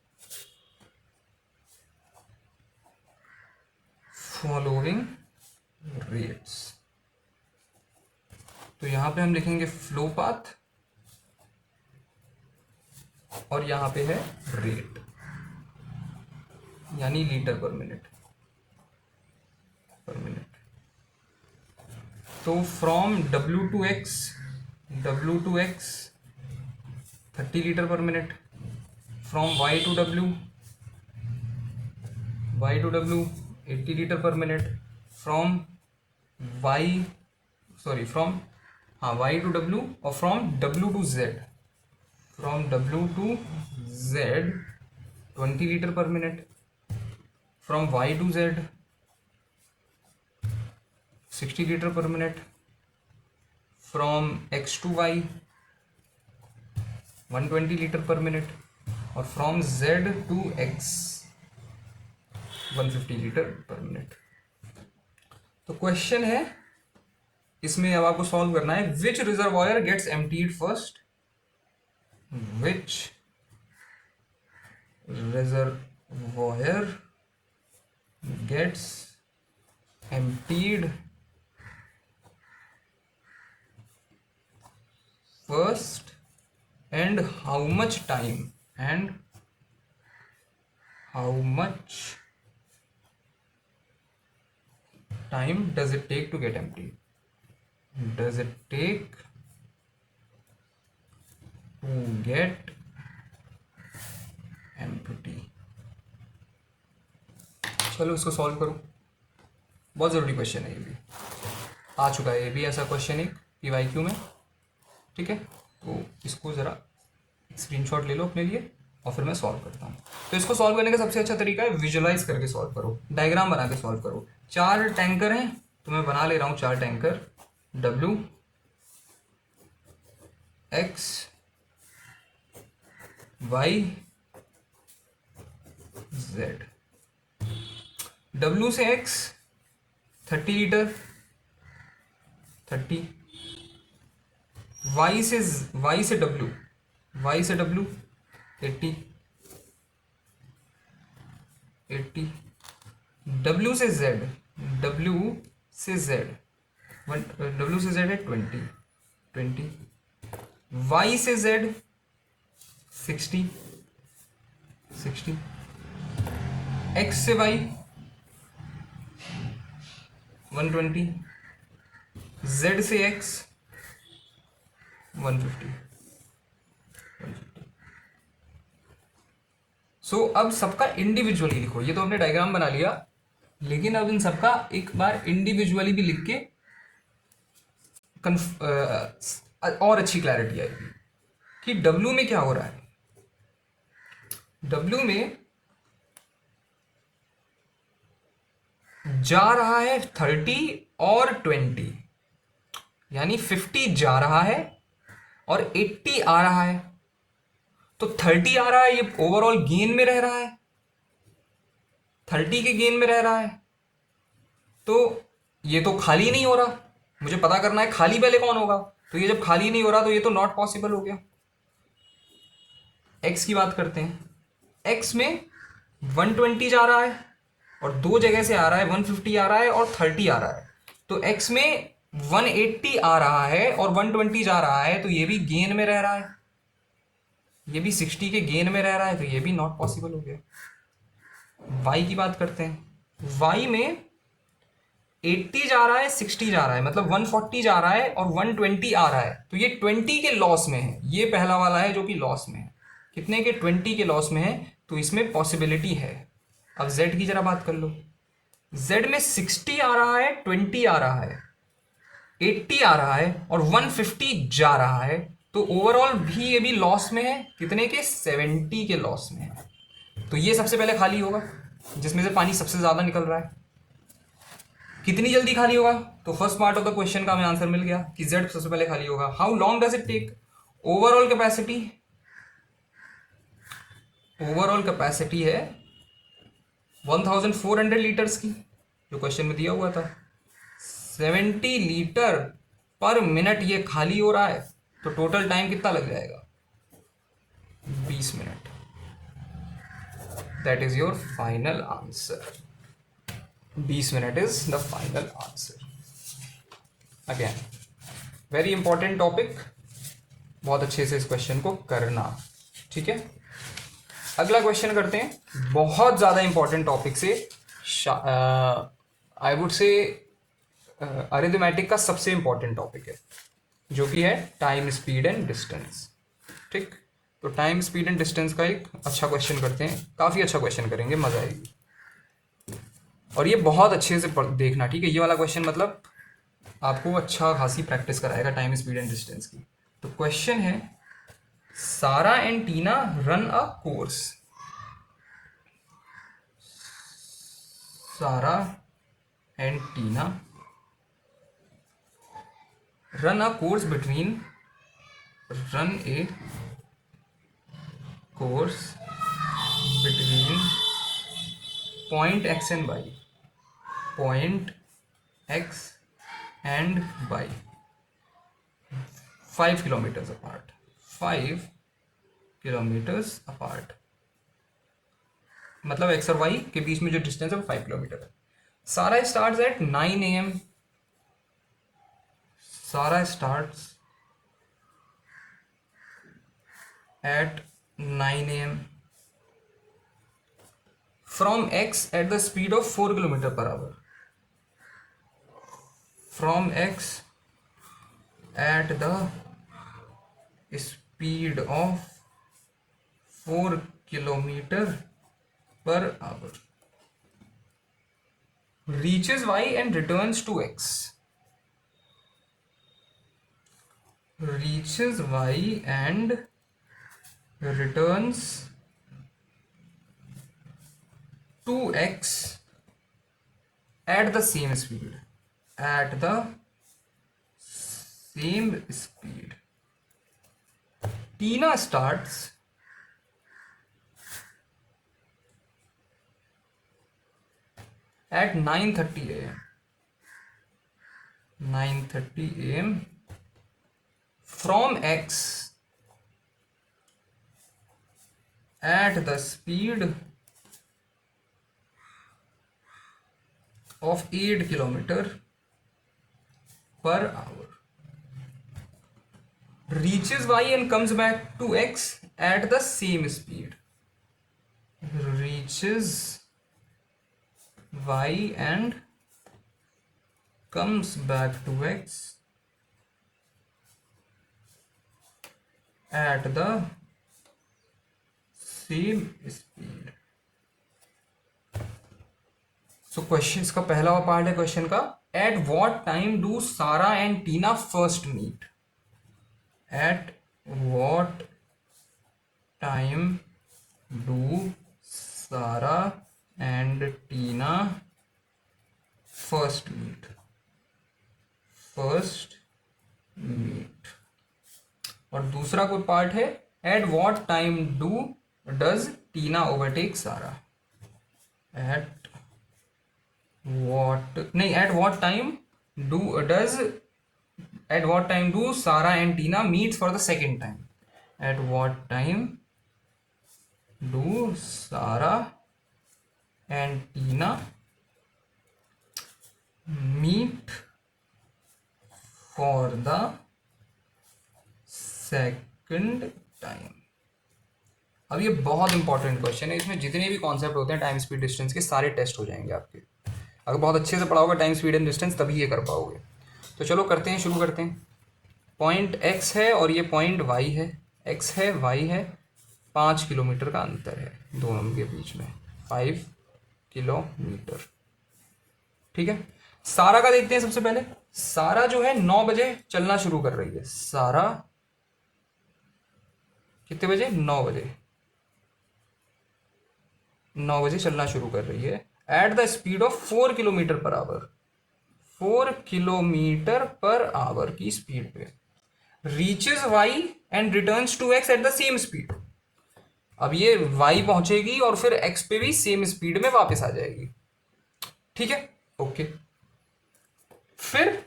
तो यहां पे हम लिखेंगे flow path और यहां पे है rate, यानी लीटर पर मिनट। तो from W to X 30 litre per minute, from Y to W 80 litre per minute, from Y to W और from W to Z 20 litre per minute, from Y to Z 60 litre per minute, from X to Y 120 litre per minute, और from Z to X 150 litre per minute. तो question है इसमें, अब आपको solve करना है, which reservoir gets emptied first, and how much time does it take to get empty? चलो इसको सॉल्व करो, बहुत जरूरी क्वेश्चन है, ये भी आ चुका है, ये भी ऐसा क्वेश्चन एक पीवाईक्यू में, ठीक है। तो इसको जरा स्क्रीनशॉट ले लो अपने लिए और फिर मैं सॉल्व करता हूँ। तो इसको सॉल्व करने का सबसे अच्छा तरीका है विजुअलाइज करके सॉल्व करो, डायग्राम बना के सॉल्व करो। 4 टैंकर हैं तो मैं बना ले रहा हूँ 4 tanker, W X Y Z। W से X 30 लीटर 30, Y से W 80, W से Z W से Z है 20, 20, Y से Z 60, 60, X से Y 120, Z से X 150, 150। सो अब सबका इंडिविजुअली लिखो। ये तो हमने डायग्राम बना लिया, लेकिन अब इन सबका एक बार इंडिविजुअली भी लिख के और अच्छी क्लैरिटी आएगी कि W में क्या हो रहा है। W में जा रहा है 30 और 20, यानी 50 जा रहा है और 80 आ रहा है। तो 30 आ रहा है, ये ओवरऑल गेन में रह रहा है, 30 के गेन में रह रहा है। तो ये तो खाली नहीं हो रहा, मुझे पता करना है खाली पहले कौन होगा। तो ये जब खाली नहीं हो रहा तो ये तो नॉट पॉसिबल हो गया। एक्स की बात करते हैं। एक्स में 120 जा रहा है और दो जगह से आ रहा है, 150 आ रहा है और 30 आ रहा है। तो एक्स में 180 आ रहा है और 120 जा रहा है, तो ये भी गेन में रह रहा है, ये भी 60 के गेन में रह रहा है, तो ये भी नॉट पॉसिबल हो गया। वाई की बात करते हैं। वाई में 80 जा रहा है, 60 जा रहा है, मतलब 140 जा रहा है और 120 आ रहा है, तो ये 20 के लॉस में है। ये पहला वाला है जो कि लॉस में है। कितने के? 20 के लॉस में है, तो इसमें पॉसिबिलिटी है। अब Z की जरा बात कर लो। Z में 60 आ रहा है, 20 आ रहा है, 80 आ रहा है और 150 जा रहा है, तो ओवरऑल भी ये भी लॉस में है। कितने के? 70 के लॉस में है। तो ये सबसे पहले खाली होगा, जिसमें से पानी सबसे ज्यादा निकल रहा है। कितनी जल्दी खाली होगा? तो first part of the question का हमें आंसर मिल गया कि Z सबसे पहले खाली होगा। How long does it take? Overall capacity, overall capacity है 1400 लीटर्स की, जो क्वेश्चन में दिया हुआ था। 70 लीटर पर मिनट ये खाली हो रहा है, तो टोटल टाइम कितना लग जाएगा? 20 minute. That is your final answer. 20 minute is the final answer. Again very important topic, बहुत अच्छे से इस क्वेश्चन को करना, ठीक है। अगला क्वेश्चन करते हैं, बहुत ज्यादा इंपॉर्टेंट टॉपिक से, आई वुड से अरिथमेटिक का सबसे इंपॉर्टेंट टॉपिक है, जो कि है टाइम, स्पीड एंड डिस्टेंस। ठीक, तो टाइम, स्पीड एंड डिस्टेंस का एक अच्छा क्वेश्चन करते हैं। काफी अच्छा क्वेश्चन करेंगे, मजा आएगी। और ये बहुत अच्छे से देखना, ठीक है। ये वाला क्वेश्चन मतलब आपको अच्छा खासी प्रैक्टिस कराएगा टाइम, स्पीड एंड डिस्टेंस की। तो क्वेश्चन है, Sara and Tina run a course. Sara and Tina run a course between run a course between point x and y, point x and y 5 kilometers apart, 5 kilometers apart। मतलब x और y के बीच में जो distance है वो 5 kilometre है। सारा starts at 9 AM, सारा starts at 9 AM from x at the speed of 4 kilometer per hour, from x at the speed of 4 kilometer per hour, reaches y and returns to x, reaches y and returns to x at the same speed, at the same speed। Tina starts at 9:30 AM, 9:30 AM from x at the speed of 8 kilometer per hour, reaches y and comes back to x at the same speed. Reaches y and comes back to x at the same speed. So question का पहला part है question का, at what time do Sarah and Tina first meet. At what time do Sarah and Tina first meet. और दूसरा कोई part है, at what time does Tina overtake Sarah. At what time do Sarah and Tina meet for the second time? At what time do Sarah and Tina meet for the second time? अब ये बहुत important question है, इसमें जितने भी concept होते हैं time speed distance के सारे टेस्ट हो जाएंगे आपके. अगर बहुत अच्छे से पढ़ा होगा टाइम स्पीड एंड डिस्टेंस तभी ये कर पाओगे. तो चलो करते हैं, शुरू करते हैं. पॉइंट x है और ये पॉइंट y है. x है, y है, 5 किलोमीटर का अंतर है दोनों के बीच में, 5 किलोमीटर. ठीक है, सारा का देखते हैं सबसे पहले. सारा जो है 9 बजे चलना शुरू कर रही है. सारा कितने बजे? 9 बजे. 9 बजे चलना शुरू कर रही है at the speed of 4 kilometre per hour. 4 kilometre per hour की स्पीड पे. Reaches Y and returns to X at the same speed. अब ये वाई पहुंचेगी और फिर एक्स पे भी सेम स्पीड में वापस आ जाएगी. ठीक है, ओके. फिर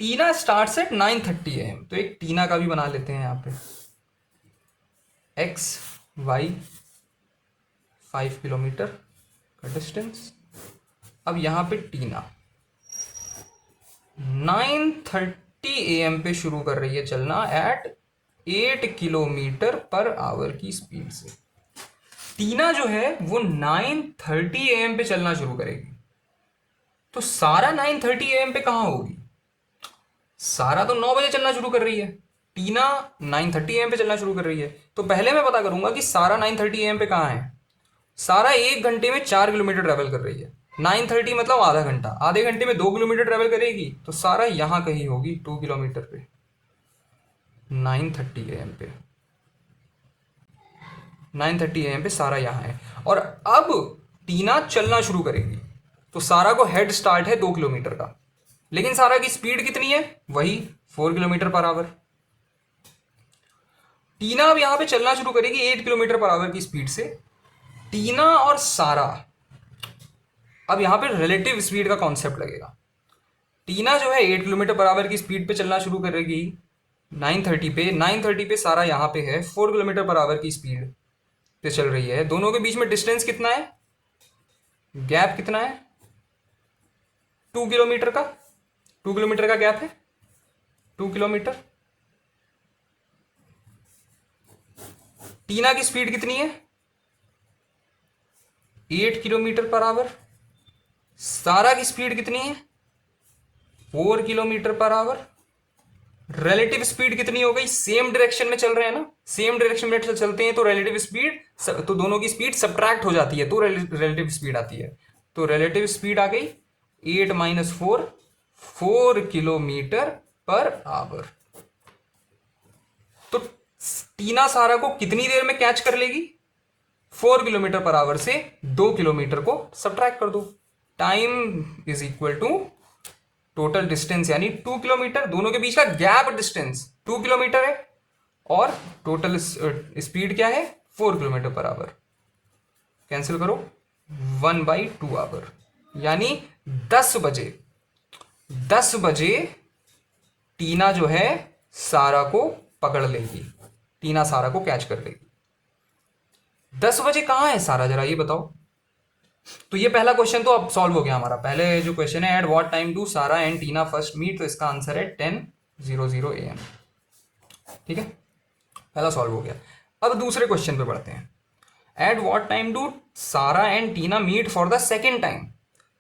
टीना स्टार्ट्स एट 9:30 AM. तो एक टीना का भी बना लेते हैं यहां पे. एक्स वाई 5 किलोमीटर का डिस्टेंस. अब यहां पे टीना 9:30 AM पे शुरू कर रही है चलना एट 8 किलोमीटर पर आवर की स्पीड से. टीना जो है वो 9:30 AM पे चलना शुरू करेगी. तो सारा 9:30 AM पे कहां होगी? सारा तो 9 बजे चलना शुरू कर रही है, टीना 9:30 AM पे चलना शुरू कर रही है. तो पहले मैं पता करूंगा कि सारा 9:30 AM पे कहां है. सारा 1 घंटे में 4 किलोमीटर ट्रेवल कर रही है. 9:30 मतलब आधा घंटा, आधे घंटे में 2 किलोमीटर ट्रेवल करेगी. तो सारा यहां कहीं होगी 2 किलोमीटर पे 9:30 AM पे. 9:30 AM पे सारा यहां है. और अब टीना चलना शुरू करेगी. तो सारा को हेड स्टार्ट है 2 किलोमीटर का, लेकिन सारा की स्पीड कितनी है? वही 4 किलोमीटर पर आवर. टीना अब यहां पे चलना शुरू करेगी 8 किलोमीटर पर आवर की स्पीड से. टीना और सारा, अब यहां पे रिलेटिव स्पीड का कॉन्सेप्ट लगेगा. टीना जो है 8 किलोमीटर पर आवर की स्पीड पे चलना शुरू करेगी 9:30 पे. 9:30 पे सारा यहां पे है 4 किलोमीटर पर आवर की स्पीड पे चल रही है. दोनों के बीच में डिस्टेंस कितना है? गैप कितना है? 2 किलोमीटर का. 2 किलोमीटर का गैप है, 2 किलोमीटर. टीना की स्पीड कितनी है? 8 किलोमीटर पर आवर. सारा की स्पीड कितनी है? 4 kilometre per our. Relative speed कितनी हो गई? सेम डायरेक्शन में चल रहे हैं ना, सेम डायरेक्शन में चलते हैं तो रिलेटिव स्पीड, तो दोनों की स्पीड सब्ट्रैक्ट हो जाती है तो रिलेटिव स्पीड आती है. तो रिलेटिव स्पीड आ गई 8 - 4, 4 किलोमीटर पर आवर. तो टीना सारा को कितनी देर में कैच कर लेगी? 4 किलोमीटर पर आवर से 2 किलोमीटर को सब्ट्रैक्ट कर दो. Time is equal to total distance यानी 2 किलोमीटर. दोनों के बीच का गैप डिस्टेंस 2 किलोमीटर है और टोटल स्पीड क्या है? 4 किलोमीटर पर आवर. कैंसिल करो, 1/2 आवर. यानी 10 बजे टीना जो है सारा को पकड़ लेगी, टीना सारा को कैच कर लेगी. 10 बजे कहां है सारा, जरा ये बताओ. तो ये पहला क्वेश्चन तो अब सॉल्व हो गया हमारा। पहले जो क्वेश्चन है, at what time do Sarah and Tina first meet, तो इसका आंसर है 10:00 AM। ठीक है, पहला सॉल्व हो गया। अब दूसरे क्वेश्चन पे बढ़ते हैं। At what time do Sarah and Tina meet for the second time.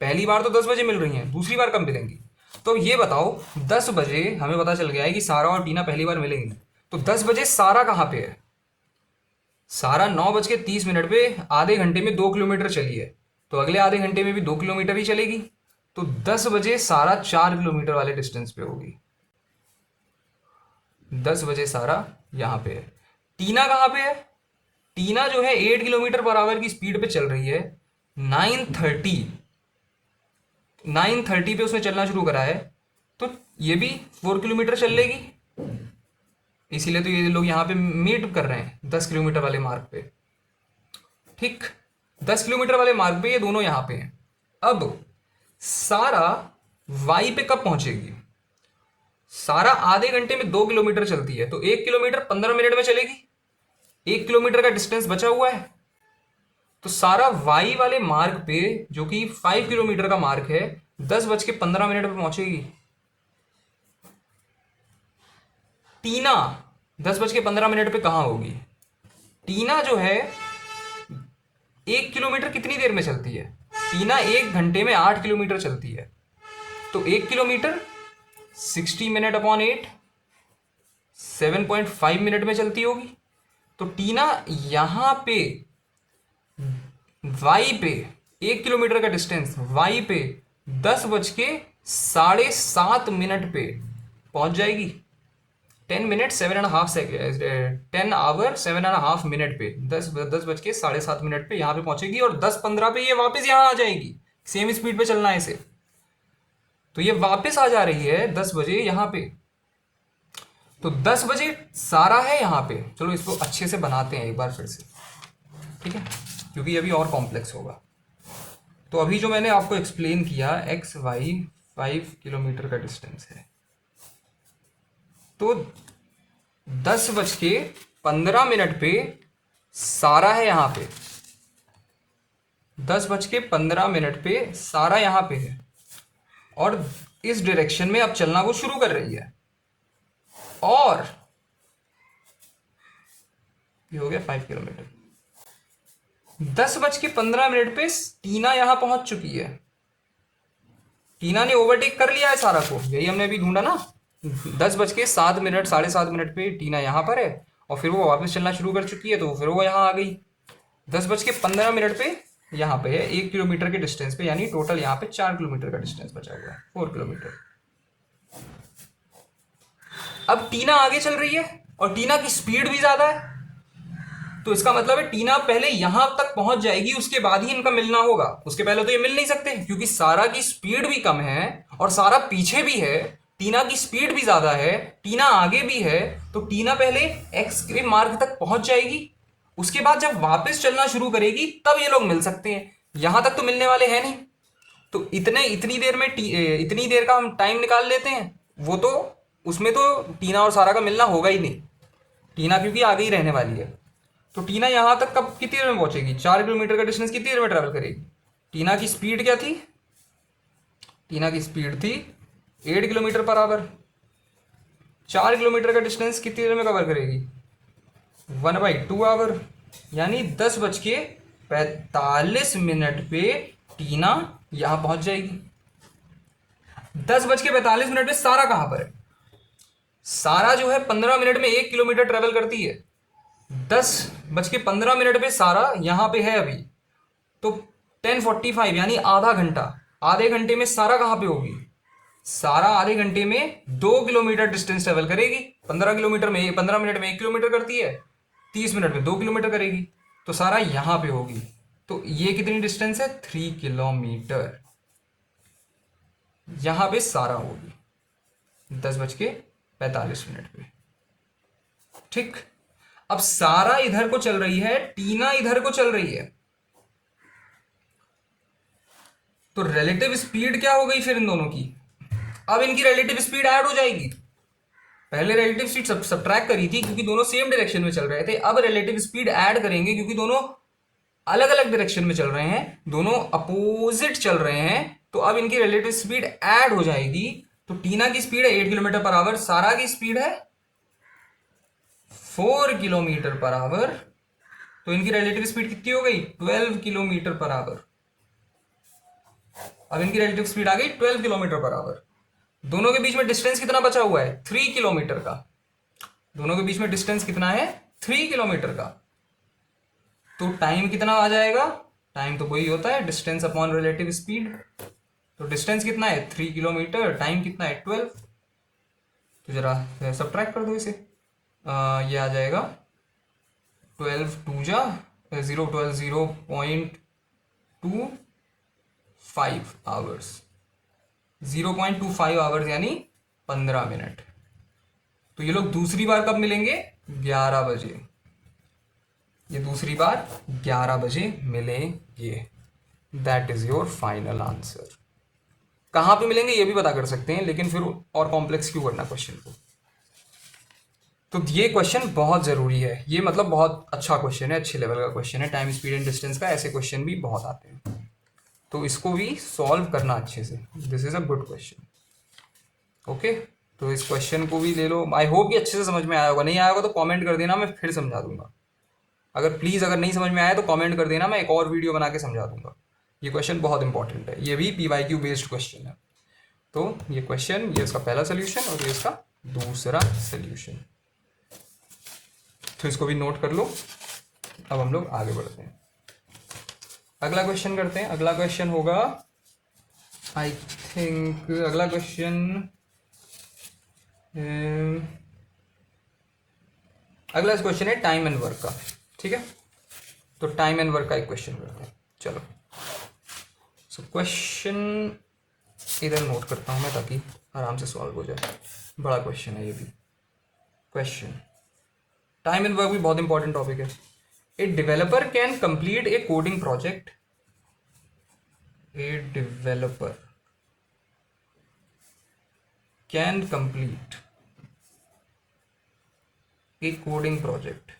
पहली बार तो 10 बजे मिल रही हैं, दूसरी बार कब मिलेंगी? तो ये बताओ, 10 बजे हमें पता चल गया है कि सारा और टीना पहली बार मिलेंगी, तो 10 बजे सारा कहाँ पे है? सारा 9:30 पे आधे घंटे में 2 किलोमीटर चली है, तो अगले आधे घंटे में भी 2 किलोमीटर ही चलेगी। तो 10 बजे सारा 4 किलोमीटर वाले डिस्टेंस पे होगी। 10 बजे सारा यहाँ पे है। टीना कहाँ पे है? टीना जो है 8 किलोमीटर पर आवर की स्पीड पे चल रही है। 9:30 पे उसने चलना शुरू करा है, तो ये भी 4 किलोमीटर चल लेगी। इसीलिए तो ये लोग यहाँ पे मीट कर रहे हैं 10 किलोमीटर वाले मार्ग पे। ठीक, 10 किलोमीटर वाले मार्ग पे ये दोनों यहाँ पे हैं। अब सारा वाई पे कब पहुंचेगी? सारा आधे घंटे में 2 किलोमीटर चलती है, तो 1 किलोमीटर 15 मिनट में चलेगी। 1 किलोमीटर का डिस्टेंस बचा हुआ है, तो सारा वाई वाले मार्ग पे, जो कि 5 किलोमीटर का मार्ग है, 10:15 पे पहुंचेगी। टीना 10:15 पे कहाँ होगी? टीना जो है 1 किलोमीटर कितनी देर में चलती है? टीना 1 घंटे में 8 किलोमीटर चलती है, तो 1 किलोमीटर 60 मिनट अपॉन 8, 7.5 मिनट में चलती होगी। तो टीना यहां पे वाई पे 1 किलोमीटर का डिस्टेंस वाई पे 10:07.5 पे पहुंच जाएगी। 10 पे 10:07 पे यहाँ पे पहुंचेगी, और 10:15 पे ये वापस यहाँ आ जाएगी। सेम स्पीड पे चलना है इसे, तो ये वापस आ जा रही है 10 बजे यहाँ पे। तो 10 बजे सारा है यहाँ पे। चलो इसको अच्छे से बनाते हैं एक बार फिर से, ठीक है, क्योंकि अभी और कॉम्प्लेक्स होगा। तो अभी जो मैंने आपको एक्सप्लेन किया, एक्स वाई 5 किलोमीटर का डिस्टेंस है, तो 10:15 पे सारा है यहाँ पे। 10:15 पे सारा यहाँ पे है, और इस डायरेक्शन में अब चलना वो शुरू कर रही है। और ये हो गया 5 किलोमीटर। 10:15 पे टीना यहां पहुंच चुकी है। टीना ने ओवरटेक कर लिया है सारा को, यही हमने अभी ढूंढा ना। 10:07 7:30 पे टीना यहां पर है, और फिर वो वापस चलना शुरू कर चुकी है, तो फिर वो यहां आ गई। 10:15 पे यहां पे है 1 किलोमीटर के डिस्टेंस पे, यानी टोटल यहां पे 4 किलोमीटर का डिस्टेंस बचा हुआ है, 4 किलोमीटर। अब टीना आगे चल रही है, और टीना की स्पीड भी ज्यादा है, तो इसका मतलब है टीना पहले यहां तक पहुंच जाएगी, उसके बाद ही इनका मिलना होगा। उसके पहले तो ये मिल नहीं सकते, क्योंकि सारा की स्पीड भी कम है और सारा पीछे भी है। टीना की स्पीड भी ज्यादा है, टीना आगे भी है, तो टीना पहले एक्स के मार्ग तक पहुंच जाएगी। उसके बाद जब वापस चलना शुरू करेगी तब ये लोग मिल सकते हैं, यहां तक तो मिलने वाले हैं नहीं। तो इतनी देर का हम टाइम निकाल लेते हैं, वो तो उसमें तो टीना और सारा का मिलना होगा ही नहीं। टीना क्योंकि आगे ही रहने वाली है, तो टीना यहां तक कब कितनी देर में पहुंचेगी? 4 किलोमीटर का डिस्टेंस कितनी देर में ट्रैवल करेगी? टीना की स्पीड क्या थी? टीना की स्पीड थी 8 किलोमीटर पर आवर। 4 किलोमीटर का डिस्टेंस कितनी देर में कवर करेगी? 1/2 आवर, यानी 10:45 पे टीना यहां पहुंच जाएगी। 10:45 पे सारा कहां पर है? सारा जो है 15 मिनट में 1 किलोमीटर ट्रेवल करती है। 10:15 पे सारा यहां पे है अभी, तो 10:45 यानी आधा घंटा। आधे घंटे में सारा कहां पे होगी? सारा आधे घंटे में 2 किलोमीटर डिस्टेंस ट्रेवल करेगी। 15 मिनट में 1 किलोमीटर करती है, 30 मिनट में 2 किलोमीटर करेगी, तो सारा यहां पे होगी। तो ये कितनी डिस्टेंस है? 3 किलोमीटर। यहां पे सारा होगी 10:45 पे। ठीक, अब सारा इधर को चल रही है, टीना इधर को चल रही है, तो रिलेटिव स्पीड क्या हो गई फिर इन दोनों की? अब इनकी रिलेटिव स्पीड ऐड हो जाएगी। पहले रिलेटिव स्पीड सब्ट्रैक्ट करी थी क्योंकि दोनों सेम डायरेक्शन में चल रहे थे, अब रिलेटिव स्पीड ऐड करेंगे क्योंकि दोनों अलग अलग डायरेक्शन में चल रहे हैं, दोनों अपोजिट चल रहे हैं, तो अब इनकी रिलेटिव स्पीड ऐड हो जाएगी। तो टीना की स्पीड है 8 किलोमीटर पर आवर, सारा की स्पीड है 4 किलोमीटर पर आवर, तो इनकी रिलेटिव स्पीड कितनी हो गई 12 किलोमीटर पर आवर। अब इनकी रिलेटिव स्पीड आ गई 12 किलोमीटर पर आवर। दोनों के बीच में डिस्टेंस कितना बचा हुआ है 3 किलोमीटर का। दोनों के बीच में डिस्टेंस कितना है 3 किलोमीटर का। तो टाइम कितना आ जाएगा, टाइम तो वही होता है डिस्टेंस अपॉन रिलेटिव स्पीड। तो डिस्टेंस कितना है 3 किलोमीटर, टाइम कितना है 12। तो जरा सब्ट्रैक्ट कर दो इसे, ये आ जाएगा 12 टू जा 0 12 0.25 आवर्स, 0.25 आवर्स यानी 15 मिनट। तो ये लोग दूसरी बार कब मिलेंगे 11 बजे, ये दूसरी बार 11 बजे मिलेंगे। That is your final answer. कहां पे मिलेंगे ये भी पता कर सकते हैं, लेकिन फिर और कॉम्प्लेक्स क्यों करना क्वेश्चन को। तो ये क्वेश्चन बहुत ज़रूरी है, ये मतलब बहुत अच्छा क्वेश्चन है, अच्छे लेवल का क्वेश्चन है। टाइम स्पीड एंड डिस्टेंस का ऐसे क्वेश्चन भी बहुत आते हैं, तो इसको भी सॉल्व करना अच्छे से। This is a good question. Okay, तो इस क्वेश्चन को भी ले लो। आई होप ये अच्छे से समझ में आया होगा, नहीं आया होगा तो कमेंट कर देना, मैं फिर समझा दूंगा। अगर प्लीज़ अगर नहीं समझ में आया तो कमेंट कर देना, मैं एक और वीडियो बना के समझा दूंगा। ये क्वेश्चन बहुत इंपॉर्टेंट है, ये भी PYQ बेस्ड क्वेश्चन है। तो ये क्वेश्चन, ये इसका पहला सोल्यूशन और ये इसका दूसरा सोल्यूशन, तो इसको भी नोट कर लो। अब हम लोग आगे बढ़ते हैं, अगला क्वेश्चन करते हैं। अगला क्वेश्चन होगा, आई थिंक अगला क्वेश्चन, अगला क्वेश्चन है टाइम एंड वर्क का। ठीक है, तो टाइम एंड वर्क का एक क्वेश्चन करते हैं। चलो, सो क्वेश्चन इधर नोट करता हूं मैं ताकि आराम से सॉल्व हो जाए। बड़ा क्वेश्चन है ये भी। क्वेश्चन, टाइम एंड वर्क भी बहुत इंपॉर्टेंट टॉपिक है। A developer can complete A coding project, a developer can complete A coding project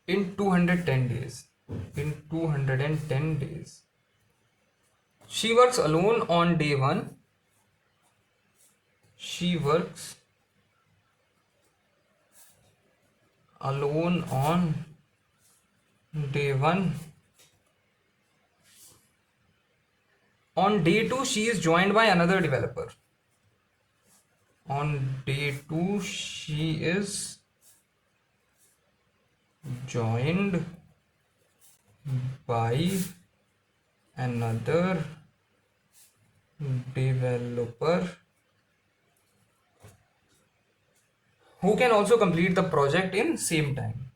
in 210 days. In 210 days. She works alone on day 1. She works alone on day 1. On day 2, she is joined by another developer. On day 2, she is joined by another developer who can also complete the project in same time.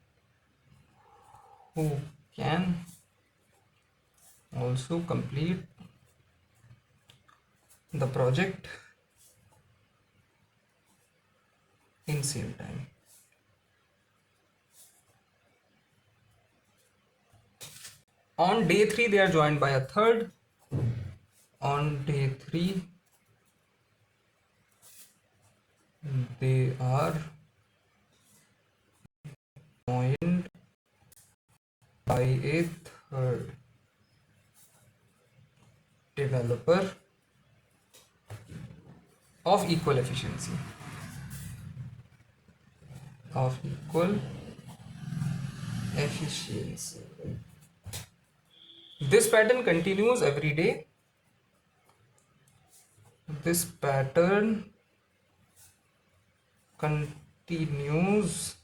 Who can also complete the project in same time. On day 3, they are joined by a third. On day 3, they are joined by a third developer of equal efficiency. Of equal efficiency. This pattern continues every day. This pattern continues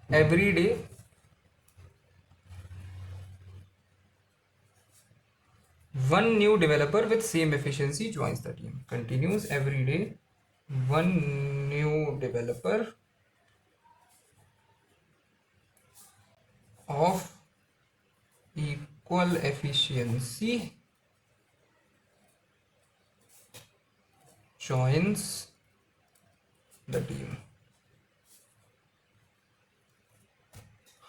every day. One new developer with same efficiency joins the team. Continues every day. One new developer of equal efficiency joins the team.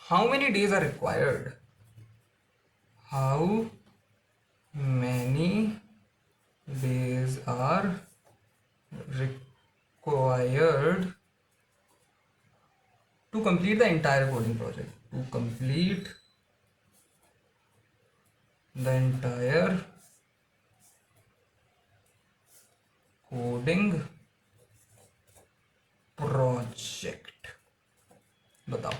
How many days are required? How many days are required to complete the entire coding project. To complete the entire coding project. बताओ.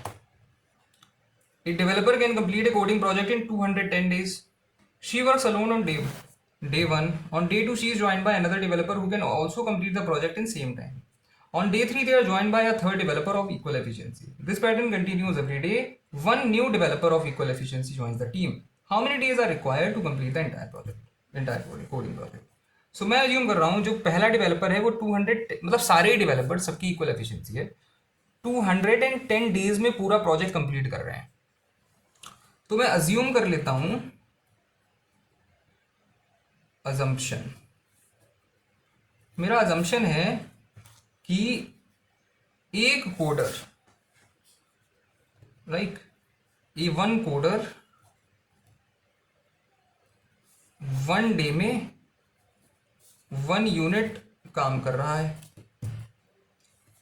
A developer can complete a coding project in 210 days. She works alone on day 1. On day 2, she is joined by another developer who can also complete the project in same time. On day 3, they are joined by a third developer of equal efficiency. This pattern continues every day. One new developer of equal efficiency joins the team. How many days are required to complete the entire coding project? So मैं assume कर रहा हूँ जो पहला developer है वो 200 मतलब सारे डेवलपर सबकी इक्वल एफिशिएंसी है 210 डेज में पूरा प्रोजेक्ट कंप्लीट कर रहे हैं. तो मैं अज्यूम कर लेता हूं अजम्पशन मेरा अजम्पशन है कि एक coder like one coder 1 day में 1 यूनिट काम कर रहा है.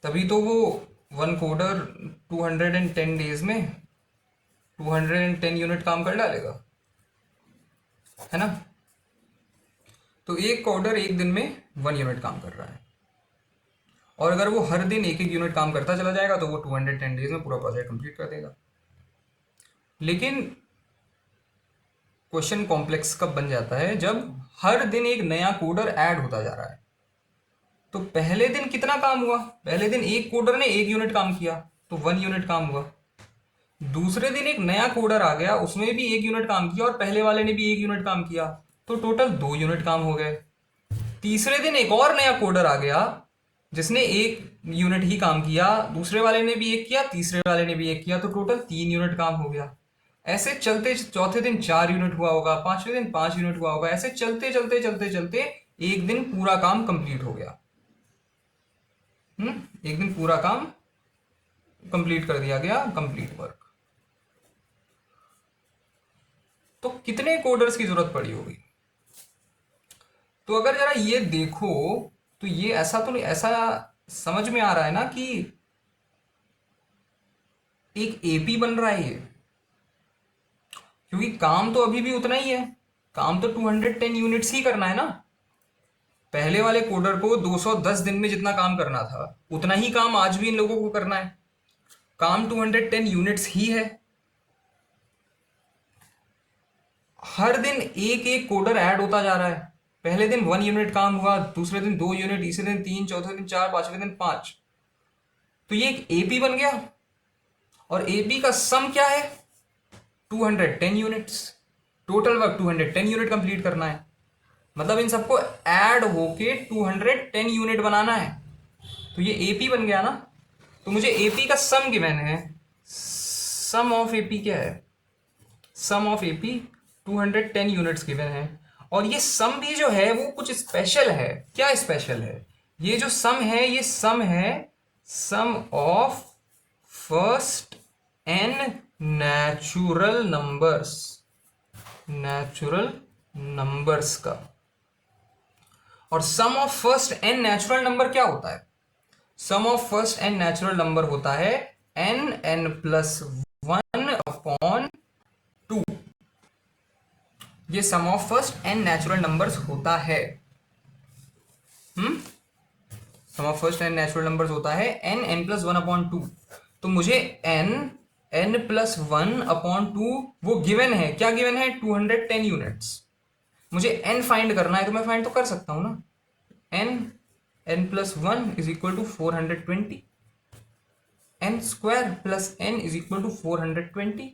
तभी तो वो 1 कोडर 210 डेज में 210 यूनिट काम कर डालेगा, है ना. तो एक कोडर एक दिन में 1 यूनिट काम कर रहा है और अगर वो हर दिन एक यूनिट काम करता चला जाएगा तो वो 210 डेज में पूरा प्रोजेक्ट कंप्लीट कर देगा. लेकिन क्वेश्चन कॉम्प्लेक्स कब बन जाता है जब हर दिन एक नया कोडर ऐड होता जा रहा है. तो पहले दिन कितना काम हुआ? पहले दिन एक कोडर ने 1 यूनिट काम किया तो 1 यूनिट काम हुआ. दूसरे दिन एक नया कोडर आ गया, उसने भी 1 यूनिट काम किया और पहले वाले ने भी 1 यूनिट काम किया, तो टोटल 2 यूनिट काम हो गए. तीसरे दिन एक और नया कोडर आ गया जिसने 1 यूनिट ही काम किया, दूसरे वाले ने भी 1 किया, तीसरे वाले ने भी 1 किया, तो टोटल 3 यूनिट काम हो गया. ऐसे चलते चौथे दिन 4 यूनिट हुआ होगा, पांचवें दिन 5 यूनिट हुआ होगा. ऐसे चलते चलते चलते चलते एक दिन पूरा काम कंप्लीट हो गया. एक दिन पूरा काम कंप्लीट कर दिया गया, कंप्लीट वर्क. तो कितने कोडर्स की जरूरत पड़ी होगी? तो अगर जरा ये देखो तो ये ऐसा तो नहीं, ऐसा समझ में आ रहा है ना कि एक एपी बन रहा है ये, क्योंकि काम तो अभी भी उतना ही है. काम तो 210 यूनिट्स ही करना है ना. पहले वाले कोडर को 210 दिन में जितना काम करना था उतना ही काम आज भी इन लोगों को करना है. काम 210 यूनिट्स ही है. हर दिन एक एक कोडर ऐड होता जा रहा है. पहले दिन 1 यूनिट काम हुआ, दूसरे दिन 2 यूनिट, तीसरे दिन 3, चौथे दिन 4, पांचवें दिन 5. तो ये एक एपी बन गया. और एपी का सम क्या है? 210 units. Total work 210 unit complete करना है. मतलब इन सबको ऐड होके 210 यूनिट बनाना है. तो ये एपी बन गया ना. तो मुझे एपी का सम गिवन है. सम ऑफ एपी क्या है? Sum of AP 210 units given है. और ये सम भी जो है वो कुछ स्पेशल है. क्या स्पेशल है? ये जो सम है ये सम है sum of first n natural numbers का. और sum of first n natural number क्या होता है? Sum of first n natural number होता है n+1 अपॉन 2. ये sum of first n natural numbers होता है. Sum of first n natural numbers होता है n+1 अपॉन 2. तो मुझे n+1 अपॉन 2 वो गिवन है. क्या गिवन है? 210 यूनिट्स. मुझे n फाइंड करना है तो मैं फाइंड तो कर सकता हूं ना. n+1 is equal to 420. n square plus n is equal to 420.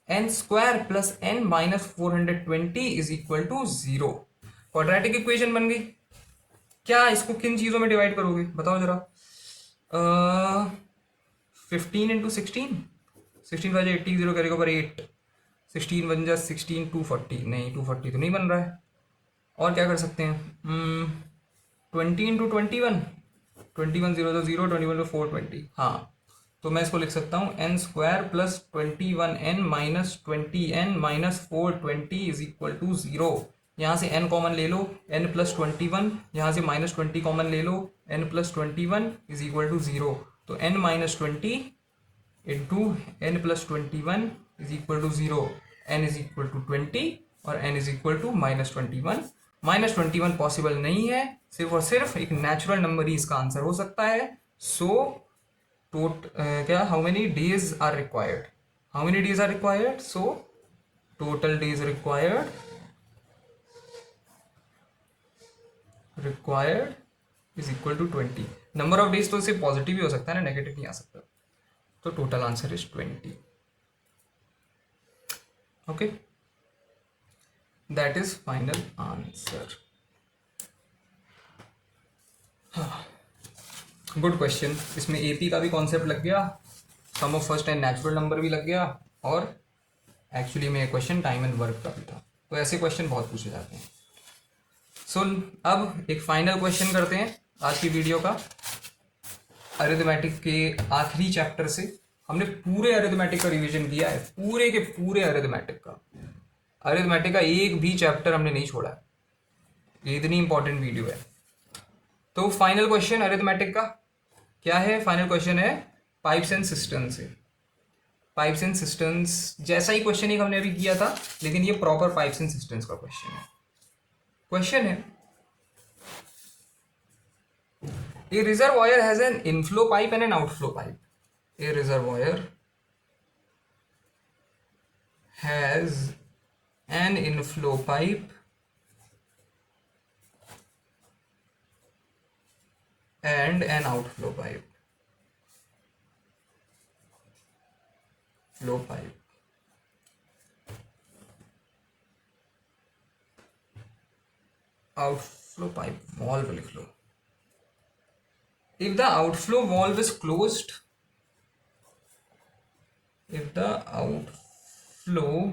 n square plus n minus 420 is equal to 0. Quadratic equation बन गई. क्या इसको किन चीजों में डिवाइड करोगे बताओ जरा. 15 इंटू 16, 16 5 80, 0 करेगा पर 8, 16 बन जा 16, 240. नहीं 240 तो नहीं बन रहा है. और क्या कर सकते हैं? 20 इंटू 21, 21 0 तो 0, 21 तो 420. हाँ तो मैं इसको लिख सकता हूँ n square plus 21n minus 20n minus 420 is equal to 0. यहाँ से n कॉमन ले लो, n+21, यहाँ से -20 कॉमन ले लो, n+21 इज इक्वल टू 0। तो n-20 into n+21 is equal to 0, n is equal to 20 और n is equal to -21। -21 possible नहीं है, सिर्फ और सिर्फ एक नेचुरल नंबर ही इसका आंसर हो सकता है। सो क्या, how many days are required, how many days are required, so total days required is equal to 20। Number of days तो इसे पॉजिटिव भी हो सकता है ना, नेगेटिव नहीं आ सकता। तो total answer is 20। Okay, that is final answer. Good question. इसमें एपी का भी कॉन्सेप्ट लग गया, sum of first n natural number भी लग गया, और एक्चुअली में क्वेश्चन टाइम एंड वर्क का भी था। तो ऐसे क्वेश्चन बहुत पूछे जाते हैं। सो अब एक फाइनल क्वेश्चन करते हैं आज की वीडियो का। अरिथमेटिक के आखिरी चैप्टर से हमने पूरे अरिथमेटिक का रिवीजन किया है, पूरे के पूरे अरिथमेटिक का। अरिथमेटिक का एक भी चैप्टर हमने नहीं छोड़ा है, ये इतनी इंपॉर्टेंट वीडियो है। तो फाइनल क्वेश्चन अरिथमेटिक का क्या है? फाइनल क्वेश्चन है पाइप्स एंड सिस्टम्स से। पाइप्स एंड सिस्टम्स जैसा ही क्वेश्चन एक हमने अभी किया था, लेकिन ये प्रॉपर पाइप्स एंड सिस्टम्स का क्वेश्चन है। क्वेश्चन है, a reservoir has an inflow pipe and an outflow pipe. A reservoir has an inflow pipe and an outflow pipe. Flow pipe. Outflow pipe valve लिख लो। If the outflow valve is closed, if the outflow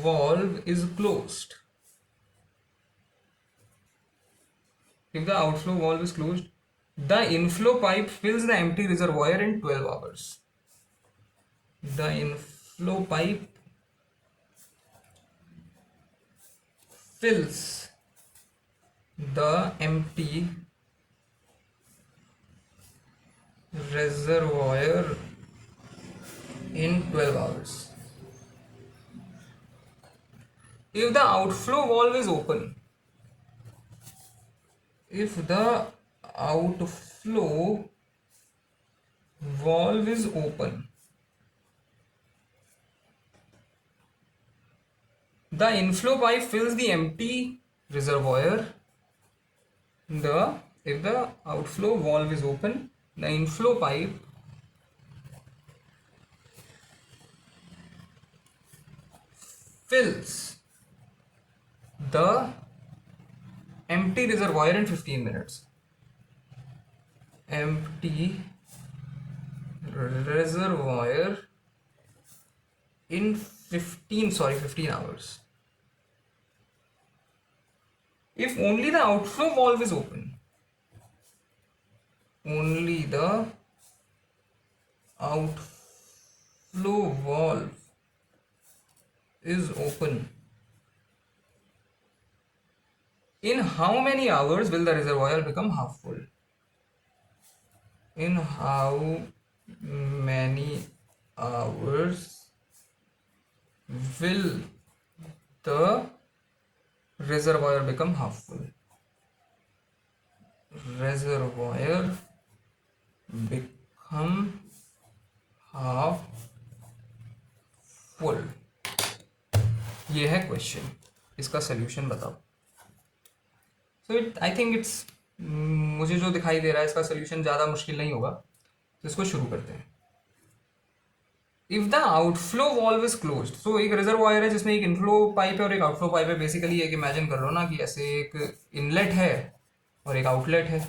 valve is closed, if the outflow valve is closed, the inflow pipe fills the empty reservoir in 12 hours. The inflow pipe fills the empty reservoir in 12 hours. If the outflow valve is open, if the outflow valve is open, the inflow pipe fills the empty reservoir. If the outflow valve is open, the inflow pipe fills the empty reservoir in 15 minutes. Empty reservoir in 15 hours. If only the outflow valve is open, only the outflow valve is open, in how many hours will the reservoir become half full? In how many hours will the reservoir become half full? Reservoir become half full. ये है question, इसका solution बताओ। सो I think it's, मुझे जो दिखाई दे रहा है इसका सोल्यूशन ज़्यादा मुश्किल नहीं होगा, तो इसको शुरू करते हैं। If the outflow valve is closed, so एक रिजर्वायर है जिसमें एक इनफ्लो पाइप है और एक आउटफ्लो पाइप है। बेसिकली एक इमेजिन कर लो ना कि ऐसे एक इनलेट है और एक आउटलेट है।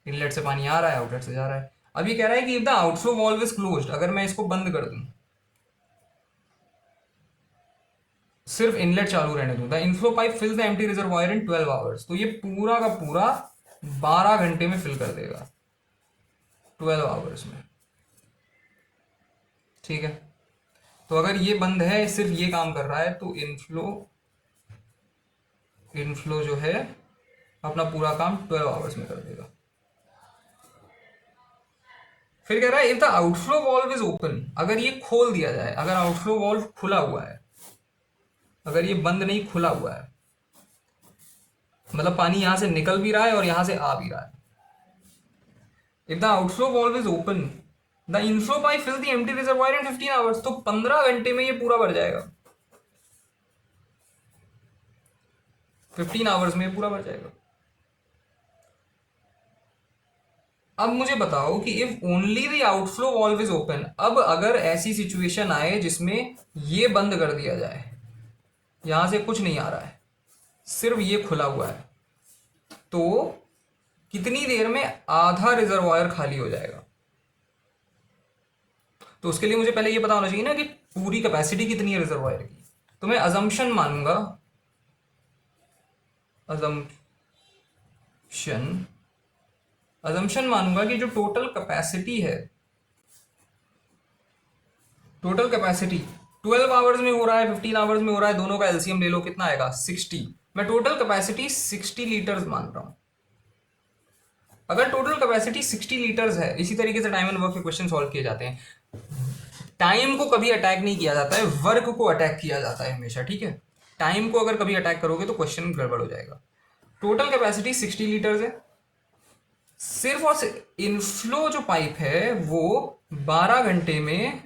इनलेट से पानी आ रहा है, आउटलेट से जा रहा है। अब ये कह रहा है कि if the outflow valve is closed, अगर मैं इसको बंद कर दूं, सिर्फ इनलेट चालू रहने दूं, the inflow pipe फिल्स the empty reservoir in 12 hours, तो ये पूरा का पूरा 12 घंटे में फिल कर देगा, 12 आवर्स में। ठीक है, तो अगर ये बंद है, सिर्फ ये काम कर रहा है, तो इनफ्लो जो है अपना पूरा काम 12 आवर्स में कर देगा। फिर कह रहा है if the outflow valve is open, अगर ये खोल दिया जाए, अगर आउटफ्लो वॉल्व खुला हुआ है, अगर ये बंद नहीं खुला हुआ है, मतलब पानी यहां से निकल भी रहा है और यहां से आ भी रहा है। If the outflow valve is open the inflow pipe fill the empty reservoir in 15 hours, तो 15 घंटे में ये पूरा भर जाएगा। 15 आवर्स में पूरा भर जाएगा। अब मुझे बताओ कि if only the outflow valve is open, अब अगर ऐसी सिचुएशन आए जिसमें ये बंद कर दिया जाए, यहां से कुछ नहीं आ रहा है, सिर्फ ये खुला हुआ है, तो कितनी देर में आधा रिजर्वायर खाली हो जाएगा? तो उसके लिए मुझे पहले ये पता होना चाहिए ना कि पूरी कैपेसिटी कितनी है रिजर्वायर की। तो मैं अजम्पशन मानूंगा, अजम्पशन मानूंगा कि जो टोटल कैपेसिटी है, टोटल कैपेसिटी 12 आवर्स में हो रहा है, 15 आवर्स में हो रहा है, दोनों का एलसीएम ले लो, कितना आएगा? 60। मैं टोटल कैपेसिटी 60 लीटर्स मान रहा हूं। अगर टोटल कैपेसिटी 60 लीटर्स है, इसी तरीके से टाइम एंड वर्क के क्वेश्चन सॉल्व किए जाते हैं। टाइम को कभी अटैक नहीं किया जाता है, वर्क को अटैक किया जाता है हमेशा, ठीक है? टाइम को अगर कभी अटैक करोगे तो क्वेश्चन गड़बड़ हो जाएगा। टोटल कैपेसिटी 60 लीटर्स है, सिर्फ और इनफ्लो जो पाइप है वो 12 घंटे में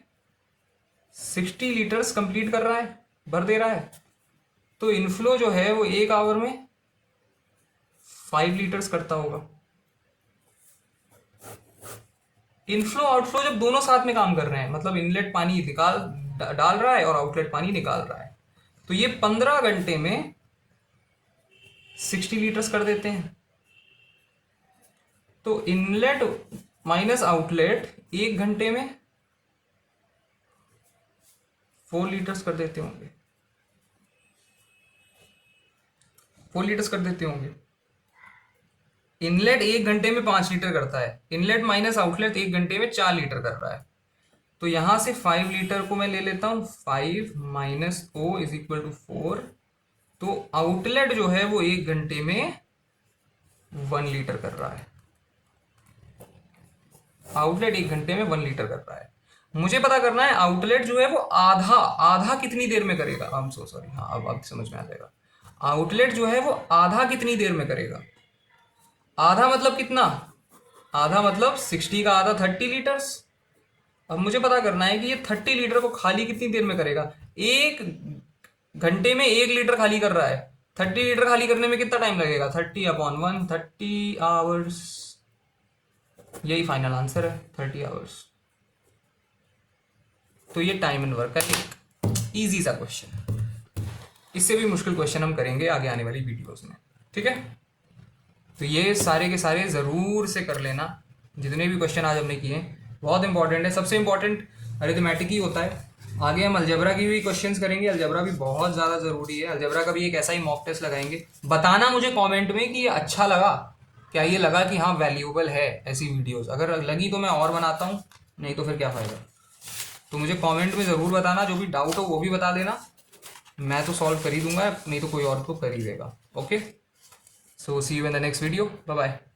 60 लीटर्स कंप्लीट कर रहा है, भर दे रहा है। तो इनफ्लो जो है वो 1 आवर में 5 लीटर्स करता होगा। इनफ्लो आउटफ्लो जब दोनों साथ में काम कर रहे हैं, मतलब इनलेट पानी डाल रहा है और आउटलेट पानी निकाल रहा है, तो ये 15 घंटे में 60 लीटर्स कर देते हैं। तो इनलेट माइनस आउटलेट 1 घंटे में 4 लीटर्स कर देते होंगे, 4 लीटर्स कर देते होंगे। इनलेट 1 घंटे में 5 लीटर करता है, इनलेट माइनस आउटलेट 1 घंटे में 4 लीटर कर रहा है। तो यहां से 5 लीटर को मैं ले लेता हूं, 5 minus O is equal to 4। तो आउटलेट जो है वो 1 घंटे में 1 लीटर कर रहा है। आउटलेट 1 घंटे में 1 लीटर कर रहा है। मुझे पता करना है आउटलेट जो है वो आधा कितनी देर में करेगा। आई एम सो सॉरी, हाँ अब समझ में आ जाएगा। आउटलेट जो है वो आधा कितनी देर में करेगा? आधा मतलब कितना? आधा मतलब 60 का आधा 30 लीटर्स। अब मुझे पता करना है कि ये 30 लीटर को खाली कितनी देर में करेगा। 1 घंटे में 1 लीटर खाली कर रहा है, 30 लीटर खाली करने में कितना टाइम लगेगा? 30/1, 30 आवर्स। यही फाइनल आंसर है, 30 आवर्स। तो ये टाइम एंड वर्क का एक इजी सा क्वेश्चन। इससे भी मुश्किल क्वेश्चन हम करेंगे आगे आने वाली वीडियोस में, ठीक है? तो ये सारे के सारे ज़रूर से कर लेना, जितने भी क्वेश्चन आज हमने किए बहुत इंपॉर्टेंट है। सबसे इंपॉर्टेंट अरिथमेटिक ही होता है। आगे हम अलजेब्रा की भी क्वेश्चंस करेंगे, अलजेब्रा भी बहुत ज़्यादा ज़रूरी है। अलजेब्रा का भी एक ऐसा ही मॉक टेस्ट लगाएंगे। बताना मुझे कमेंट में कि ये अच्छा लगा, क्या ये लगा कि हाँ वैल्यूएबल है ऐसी वीडियोस। अगर लगी तो मैं और बनाता हूँ, नहीं तो फिर क्या फ़ायदा। तो मुझे कमेंट में ज़रूर बताना, जो भी डाउट हो वो भी बता देना। मैं तो सॉल्व कर ही दूंगा, नहीं तो कोई और तो कर ही देगा। Okay, so see you in the next video. Bye bye.